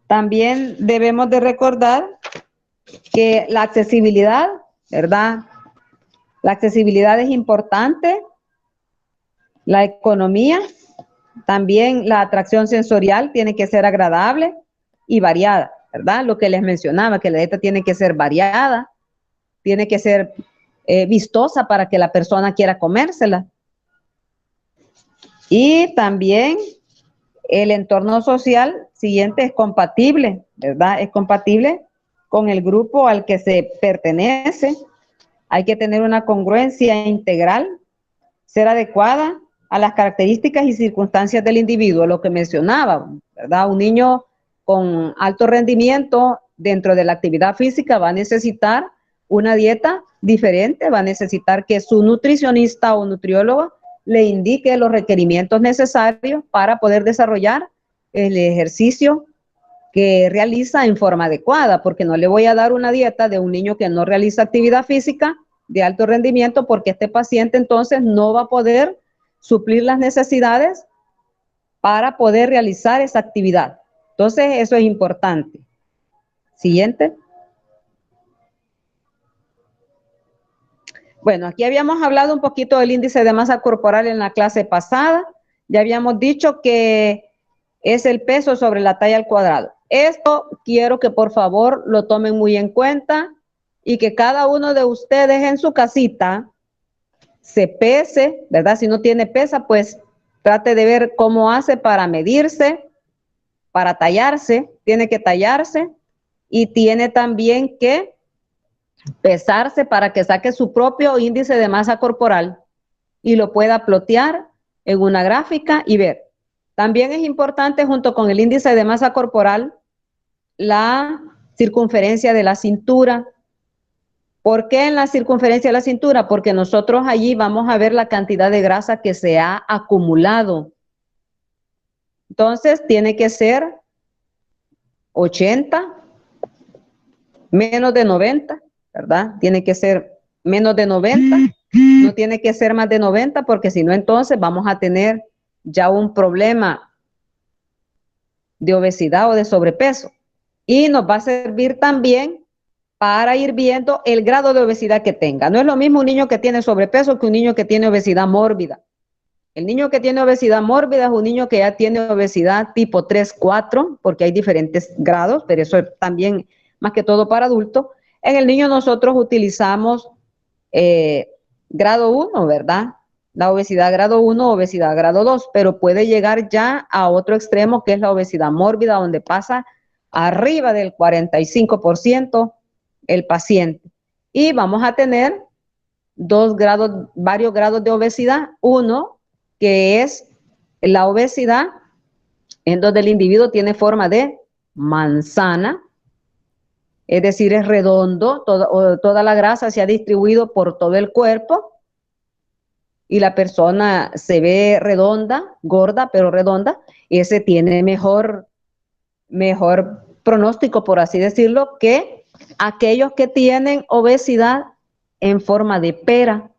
También debemos de recordar que la accesibilidad, ¿verdad? La accesibilidad es importante, la economía, también la atracción sensorial tiene que ser agradable y variada, ¿verdad? Lo que les mencionaba, que la dieta tiene que ser variada, tiene que ser vistosa para que la persona quiera comérsela. Y también el entorno social siguiente es compatible, ¿verdad? Es compatible con el grupo al que se pertenece. Hay que tener una congruencia integral, ser adecuada a las características y circunstancias del individuo, lo que mencionaba, ¿verdad? Un niño con alto rendimiento dentro de la actividad física va a necesitar una dieta diferente, va a necesitar que su nutricionista o nutriólogo le indique los requerimientos necesarios para poder desarrollar el ejercicio que realiza en forma adecuada, porque no le voy a dar una dieta de un niño que no realiza actividad física de alto rendimiento, porque este paciente entonces no va a poder suplir las necesidades para poder realizar esa actividad. Entonces, eso es importante. Siguiente. Bueno, aquí habíamos hablado un poquito del índice de masa corporal en la clase pasada. Ya habíamos dicho que es el peso sobre la talla al cuadrado. Esto quiero que por favor lo tomen muy en cuenta y que cada uno de ustedes en su casita se pese, ¿verdad? Si no tiene pesa, pues trate de ver cómo hace para medirse, para tallarse, tiene que tallarse y tiene también que pesarse para que saque su propio índice de masa corporal y lo pueda plotear en una gráfica y ver. También es importante junto con el índice de masa corporal la circunferencia de la cintura. ¿Por qué en la circunferencia de la cintura? Porque nosotros allí vamos a ver la cantidad de grasa que se ha acumulado. Entonces tiene que ser 80, menos de 90, ¿verdad? Tiene que ser menos de 90, no tiene que ser más de 90 porque si no entonces vamos a tener ya un problema de obesidad o de sobrepeso. Y nos va a servir también para ir viendo el grado de obesidad que tenga. No es lo mismo un niño que tiene sobrepeso que un niño que tiene obesidad mórbida. El niño que tiene obesidad mórbida es un niño que ya tiene obesidad tipo 3, 4, porque hay diferentes grados, pero eso también más que todo para adultos. En el niño nosotros utilizamos grado 1, ¿verdad? La obesidad grado 1, obesidad grado 2, pero puede llegar ya a otro extremo que es la obesidad mórbida, donde pasa arriba del 45% el paciente. Y vamos a tener varios grados de obesidad. Uno, que es la obesidad en donde el individuo tiene forma de manzana, es decir, es redondo, toda la grasa se ha distribuido por todo el cuerpo y la persona se ve redonda, gorda, pero redonda, y ese tiene mejor pronóstico, por así decirlo, que aquellos que tienen obesidad en forma de pera,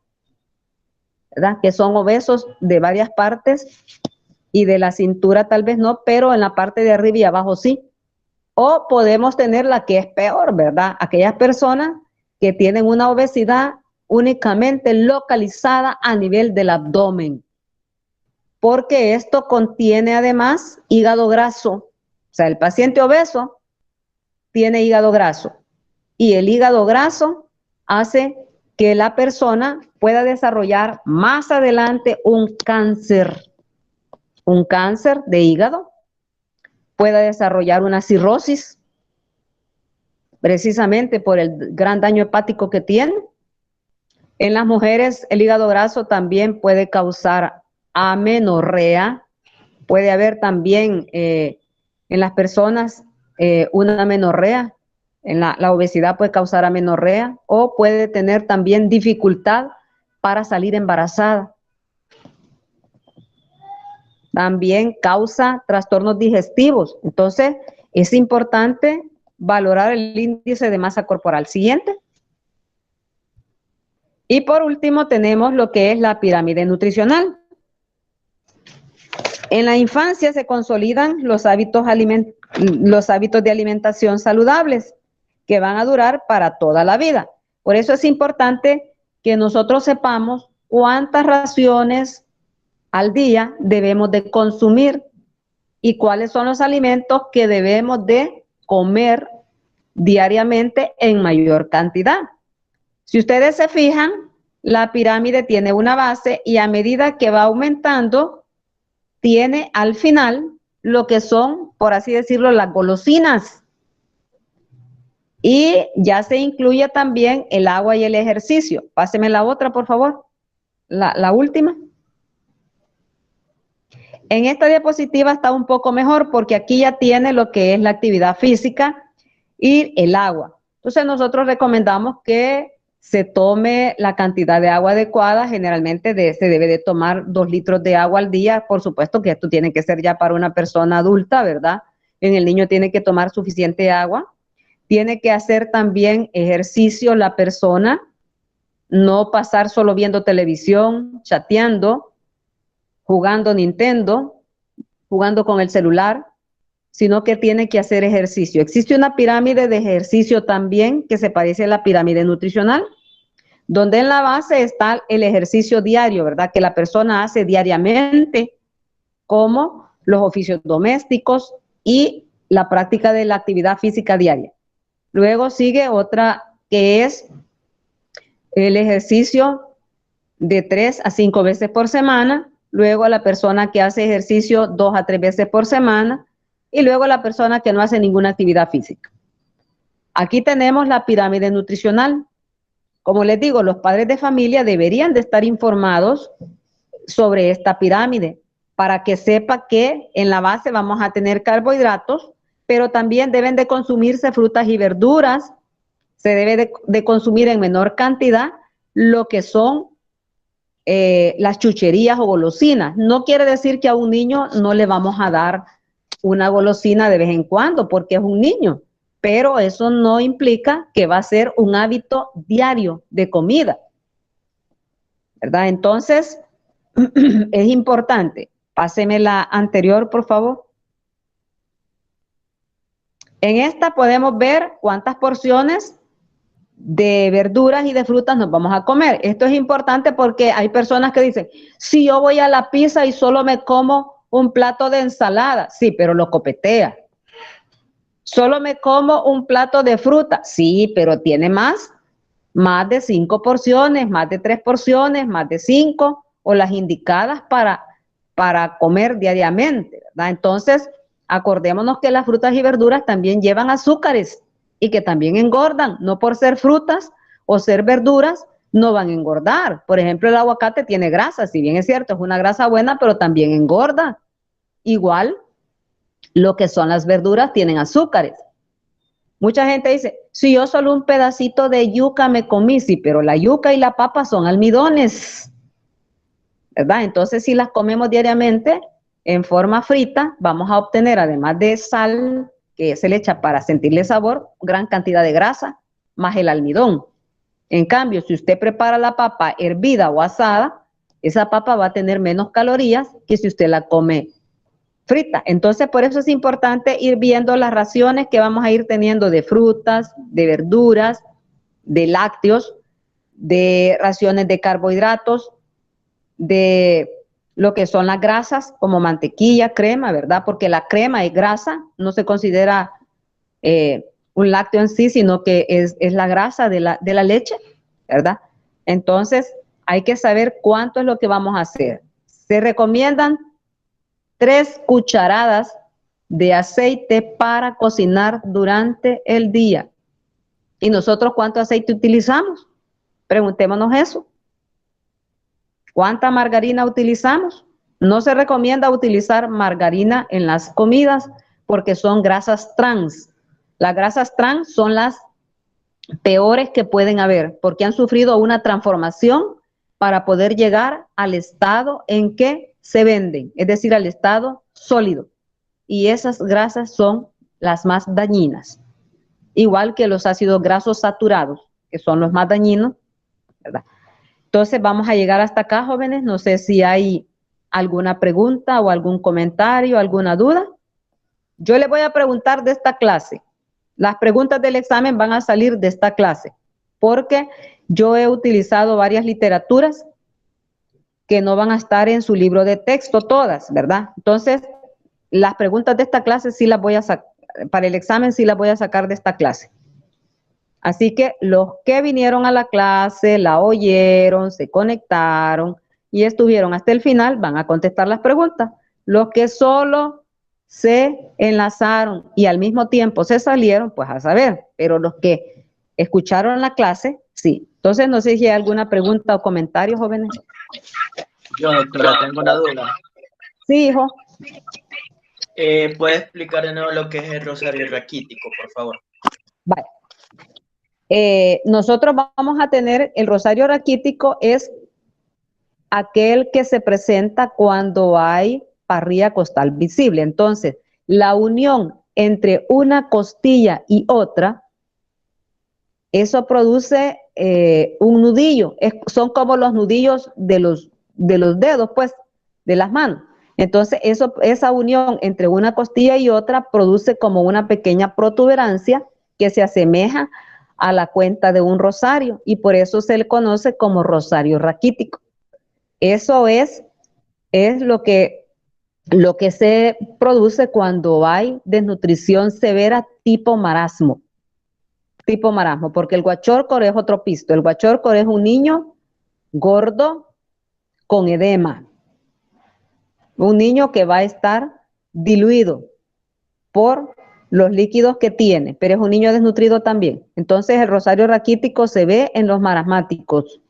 ¿verdad? Que son obesos de varias partes y de la cintura tal vez no, pero en la parte de arriba y abajo sí. O podemos tener la que es peor, ¿verdad? Aquellas personas que tienen una obesidad únicamente localizada a nivel del abdomen, porque esto contiene además hígado graso. O sea, el paciente obeso tiene hígado graso y el hígado graso hace que la persona pueda desarrollar más adelante un cáncer de hígado, pueda desarrollar una cirrosis, precisamente por el gran daño hepático que tiene. En las mujeres, el hígado graso también puede causar amenorrea, puede haber también en las personas una amenorrea, la obesidad puede causar amenorrea o puede tener también dificultad para salir embarazada. También causa trastornos digestivos. Entonces, es importante valorar el índice de masa corporal. Siguiente. Y por último tenemos lo que es la pirámide nutricional. En la infancia se consolidan los hábitos de alimentación saludables que van a durar para toda la vida. Por eso es importante que nosotros sepamos cuántas raciones al día debemos de consumir y cuáles son los alimentos que debemos de comer diariamente en mayor cantidad. Si ustedes se fijan, la pirámide tiene una base y a medida que va aumentando, tiene al final lo que son, por así decirlo, las golosinas. Y ya se incluye también el agua y el ejercicio. Páseme la otra, por favor. La última. En esta diapositiva está un poco mejor porque aquí ya tiene lo que es la actividad física y el agua. Entonces nosotros recomendamos que se tome la cantidad de agua adecuada. Generalmente se debe de tomar 2 litros de agua al día. Por supuesto que esto tiene que ser ya para una persona adulta, ¿verdad? En el niño tiene que tomar suficiente agua. Tiene que hacer también ejercicio la persona, no pasar solo viendo televisión, chateando, jugando Nintendo, jugando con el celular, sino que tiene que hacer ejercicio. Existe una pirámide de ejercicio también que se parece a la pirámide nutricional, donde en la base está el ejercicio diario, ¿verdad? Que la persona hace diariamente, como los oficios domésticos y la práctica de la actividad física diaria. Luego sigue otra que es el ejercicio de 3 a 5 veces por semana, luego la persona que hace ejercicio 2 a 3 veces por semana y luego la persona que no hace ninguna actividad física. Aquí tenemos la pirámide nutricional. Como les digo, los padres de familia deberían de estar informados sobre esta pirámide para que sepa que en la base vamos a tener carbohidratos, pero también deben de consumirse frutas y verduras, se debe de consumir en menor cantidad lo que son las chucherías o golosinas. No quiere decir que a un niño no le vamos a dar una golosina de vez en cuando porque es un niño, pero eso no implica que va a ser un hábito diario de comida, ¿verdad? Entonces, es importante. Páseme la anterior, por favor. En esta podemos ver cuántas porciones de verduras y de frutas nos vamos a comer. Esto es importante porque hay personas que dicen, si yo voy a la pizza y solo me como un plato de ensalada, sí, pero lo copetea. Solo me como un plato de fruta, sí, pero tiene más de 5 porciones, más de 3 porciones, más de 5, o las indicadas para comer diariamente, ¿verdad? Entonces, acordémonos que las frutas y verduras también llevan azúcares y que también engordan, no por ser frutas o ser verduras, no van a engordar. Por ejemplo, el aguacate tiene grasa, si bien es cierto, es una grasa buena, pero también engorda. Igual, lo que son las verduras tienen azúcares. Mucha gente dice, si yo solo un pedacito de yuca me comí, sí, pero la yuca y la papa son almidones, ¿verdad? Entonces, si las comemos diariamente en forma frita, vamos a obtener, además de sal, que se le echa para sentirle sabor, gran cantidad de grasa, más el almidón. En cambio, si usted prepara la papa hervida o asada, esa papa va a tener menos calorías que si usted la come frita. Entonces, por eso es importante ir viendo las raciones que vamos a ir teniendo de frutas, de verduras, de lácteos, de raciones de carbohidratos, de lo que son las grasas, como mantequilla, crema, ¿verdad? Porque la crema es grasa, no se considera un lácteo en sí, sino que es la grasa de la leche, ¿verdad? Entonces, hay que saber cuánto es lo que vamos a hacer. Se recomiendan 3 cucharadas de aceite para cocinar durante el día. ¿Y nosotros cuánto aceite utilizamos? Preguntémonos eso. ¿Cuánta margarina utilizamos? No se recomienda utilizar margarina en las comidas porque son grasas trans. Las grasas trans son las peores que pueden haber porque han sufrido una transformación para poder llegar al estado en que se venden, es decir, al estado sólido. Y esas grasas son las más dañinas, igual que los ácidos grasos saturados, que son los más dañinos, ¿verdad? Entonces vamos a llegar hasta acá, jóvenes. No sé si hay alguna pregunta o algún comentario, alguna duda. Yo les voy a preguntar de esta clase. Las preguntas del examen van a salir de esta clase, porque yo he utilizado varias literaturas que no van a estar en su libro de texto todas, ¿verdad? Entonces, las preguntas de esta clase sí las voy a sacar, para el examen sí las voy a sacar de esta clase. Así que los que vinieron a la clase, la oyeron, se conectaron y estuvieron hasta el final, van a contestar las preguntas. Los que solo se enlazaron y al mismo tiempo se salieron, pues a saber, pero los que escucharon la clase, sí. Entonces, no sé si hay alguna pregunta o comentario, jóvenes. Yo, doctora, tengo una duda. Sí, hijo. ¿Puede explicar de nuevo lo que es el rosario raquítico, por favor? Vale. Nosotros vamos a tener, el rosario raquítico es aquel que se presenta cuando hay parrilla costal visible. Entonces, la unión entre una costilla y otra, eso produce un nudillo. Son como los nudillos de los dedos, pues, de las manos. Entonces, esa unión entre una costilla y otra produce como una pequeña protuberancia que se asemeja a la cuenta de un rosario y por eso se le conoce como rosario raquítico. Eso es lo que se produce cuando hay desnutrición severa tipo marasmo, porque el guachorcor es otro pisto. El guachorcor es un niño gordo con edema, un niño que va a estar diluido por los líquidos que tiene, pero es un niño desnutrido también. Entonces el rosario raquítico se ve en los marasmáticos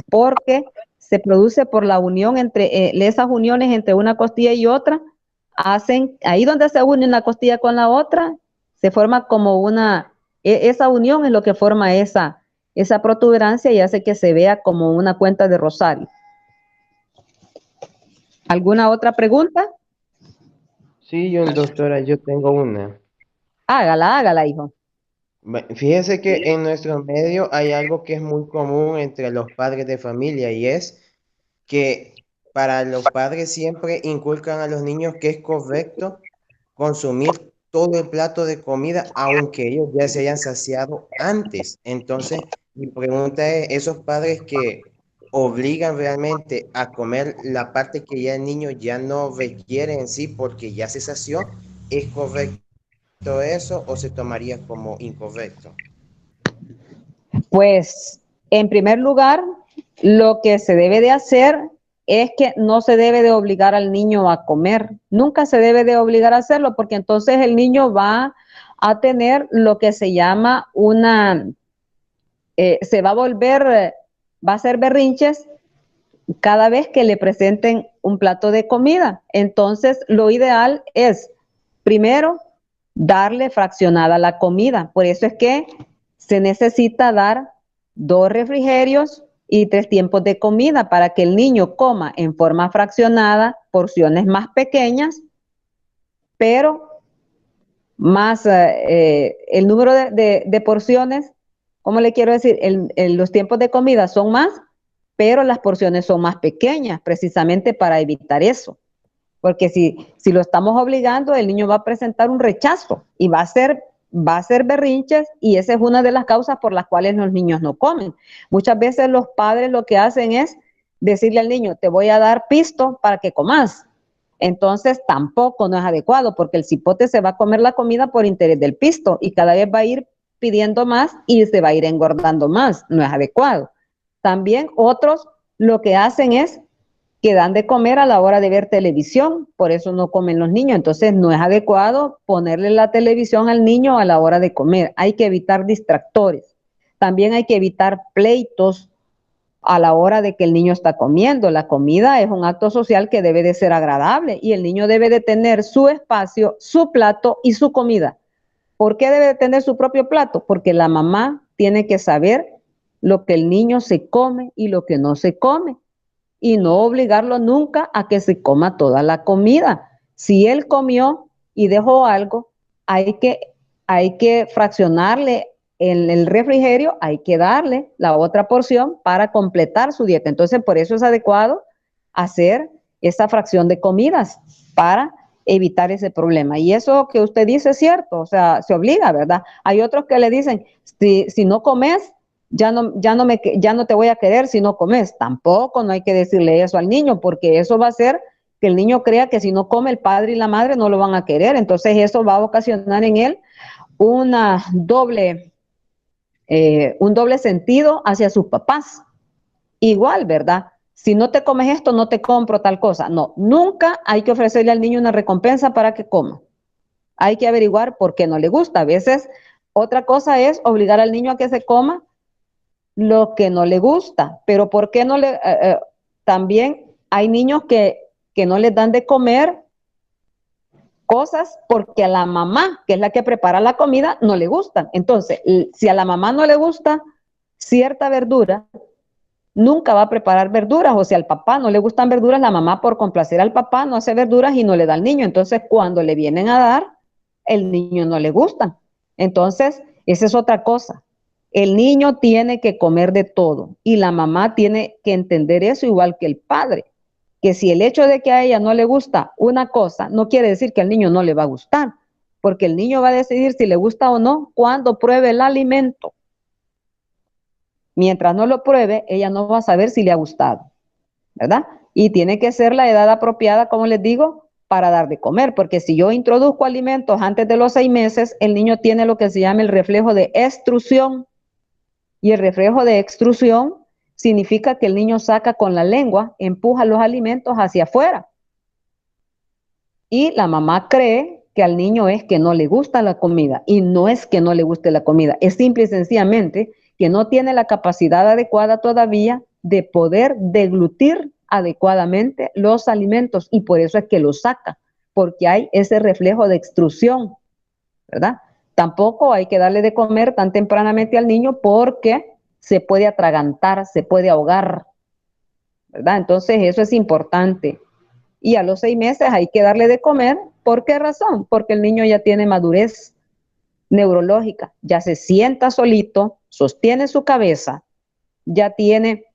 porque se produce por la unión entre esas uniones entre una costilla y otra, hacen, ahí donde se une una costilla con la otra, se forma como esa unión es lo que forma esa protuberancia y hace que se vea como una cuenta de rosario. ¿Alguna otra pregunta? Sí, doctora, yo tengo una. Hágala, hijo. Fíjese que en nuestro medio hay algo que es muy común entre los padres de familia y es que para los padres siempre inculcan a los niños que es correcto consumir todo el plato de comida, aunque ellos ya se hayan saciado antes. Entonces, mi pregunta es, esos padres que obligan realmente a comer la parte que ya el niño ya no requiere en sí porque ya se sació, ¿es correcto eso o se tomaría como incorrecto? Pues, en primer lugar, lo que se debe de hacer es que no se debe de obligar al niño a comer. Nunca se debe de obligar a hacerlo porque entonces el niño va a tener lo que se llama se va a volver, va a hacer berrinches cada vez que le presenten un plato de comida. Entonces, lo ideal es, primero, darle fraccionada la comida. Por eso es que se necesita dar 2 refrigerios y 3 tiempos de comida para que el niño coma en forma fraccionada porciones más pequeñas, pero más el número de porciones, ¿cómo le quiero decir? Los tiempos de comida son más, pero las porciones son más pequeñas, precisamente para evitar eso. Porque si lo estamos obligando, el niño va a presentar un rechazo y va a hacer berrinches, y esa es una de las causas por las cuales los niños no comen. Muchas veces los padres lo que hacen es decirle al niño, te voy a dar pisto para que comas. Entonces tampoco no es adecuado porque el cipote se va a comer la comida por interés del pisto y cada vez va a ir pidiendo más y se va a ir engordando más. No es adecuado. También otros lo que hacen es que dan de comer a la hora de ver televisión, por eso no comen los niños. Entonces no es adecuado ponerle la televisión al niño a la hora de comer. Hay que evitar distractores. También hay que evitar pleitos a la hora de que el niño está comiendo. La comida es un acto social que debe de ser agradable y el niño debe de tener su espacio, su plato y su comida. ¿Por qué debe de tener su propio plato? Porque la mamá tiene que saber lo que el niño se come y lo que no se come, y no obligarlo nunca a que se coma toda la comida. Si él comió y dejó algo, hay que fraccionarle en el refrigerio, hay que darle la otra porción para completar su dieta. Entonces, por eso es adecuado hacer esa fracción de comidas para evitar ese problema. Y eso que usted dice es cierto, o sea, se obliga, ¿verdad? Hay otros que le dicen, si no comes, ya no te voy a querer si no comes. Tampoco no hay que decirle eso al niño, porque eso va a hacer que el niño crea que si no come el padre y la madre no lo van a querer. Entonces eso va a ocasionar en él una un doble sentido hacia sus papás. Igual, ¿verdad? Si no te comes esto, no te compro tal cosa. No, nunca hay que ofrecerle al niño una recompensa para que coma. Hay que averiguar por qué no le gusta. A veces, otra cosa es obligar al niño a que se coma lo que no le gusta, pero ¿por qué no le? También hay niños que no les dan de comer cosas porque a la mamá, que es la que prepara la comida, no le gustan. Entonces, si a la mamá no le gusta cierta verdura, nunca va a preparar verduras, o si al papá no le gustan verduras, la mamá por complacer al papá no hace verduras y no le da al niño. Entonces, cuando le vienen a dar, el niño no le gustan. Entonces, esa es otra cosa. El niño tiene que comer de todo y la mamá tiene que entender eso igual que el padre, que si el hecho de que a ella no le gusta una cosa, no quiere decir que al niño no le va a gustar, porque el niño va a decidir si le gusta o no cuando pruebe el alimento. Mientras no lo pruebe, ella no va a saber si le ha gustado, ¿verdad? Y tiene que ser la edad apropiada, como les digo, para dar de comer, porque si yo introduzco alimentos antes de los 6 meses, el niño tiene lo que se llama el reflejo de extrusión, y el reflejo de extrusión significa que el niño saca con la lengua, empuja los alimentos hacia afuera. Y la mamá cree que al niño es que no le gusta la comida, y no es que no le guste la comida, es simple y sencillamente que no tiene la capacidad adecuada todavía de poder deglutir adecuadamente los alimentos, y por eso es que los saca, porque hay ese reflejo de extrusión, ¿verdad? Tampoco hay que darle de comer tan tempranamente al niño porque se puede atragantar, se puede ahogar, ¿verdad? Entonces eso es importante. Y a los 6 meses hay que darle de comer. ¿Por qué razón? Porque el niño ya tiene madurez neurológica, ya se sienta solito, sostiene su cabeza, ya tiene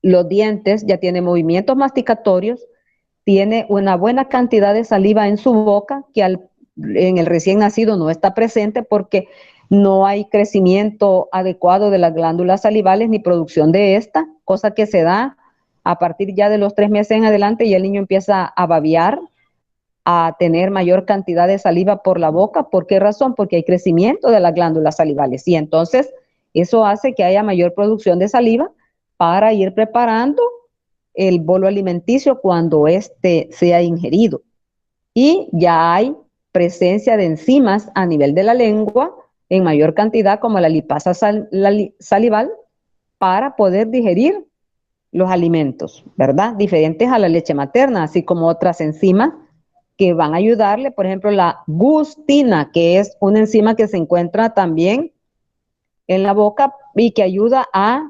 los dientes, ya tiene movimientos masticatorios, tiene una buena cantidad de saliva en su boca que al en el recién nacido no está presente porque no hay crecimiento adecuado de las glándulas salivales ni producción de esta, cosa que se da a partir ya de los 3 meses en adelante y el niño empieza a babear, a tener mayor cantidad de saliva por la boca. ¿Por qué razón? Porque hay crecimiento de las glándulas salivales y entonces eso hace que haya mayor producción de saliva para ir preparando el bolo alimenticio cuando éste sea ingerido. Y ya hay presencia de enzimas a nivel de la lengua en mayor cantidad como la lipasa salival para poder digerir los alimentos, ¿verdad? Diferentes a la leche materna, así como otras enzimas que van a ayudarle, por ejemplo, la gustina, que es una enzima que se encuentra también en la boca y que ayuda a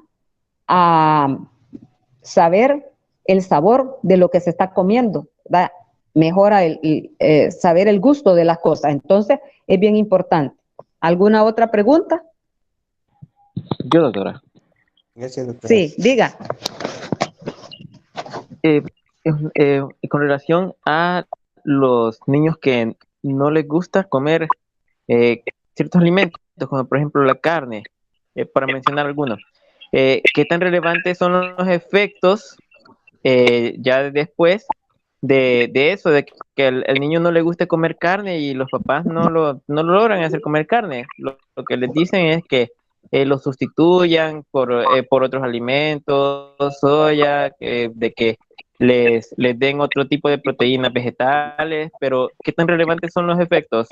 saber el sabor de lo que se está comiendo, ¿verdad? Mejora saber el gusto de las cosas. Entonces, es bien importante. ¿Alguna otra pregunta? Yo, doctora. Gracias, doctora. Sí, diga. Eh, con relación a los niños que no les gusta comer ciertos alimentos, como por ejemplo la carne, para mencionar algunos, ¿qué tan relevantes son los efectos ya después de eso, de que el niño no le guste comer carne y los papás no lo logran hacer comer carne? Lo que les dicen es que lo sustituyan por otros alimentos, soya, de que les den otro tipo de proteínas vegetales, pero ¿qué tan relevantes son los efectos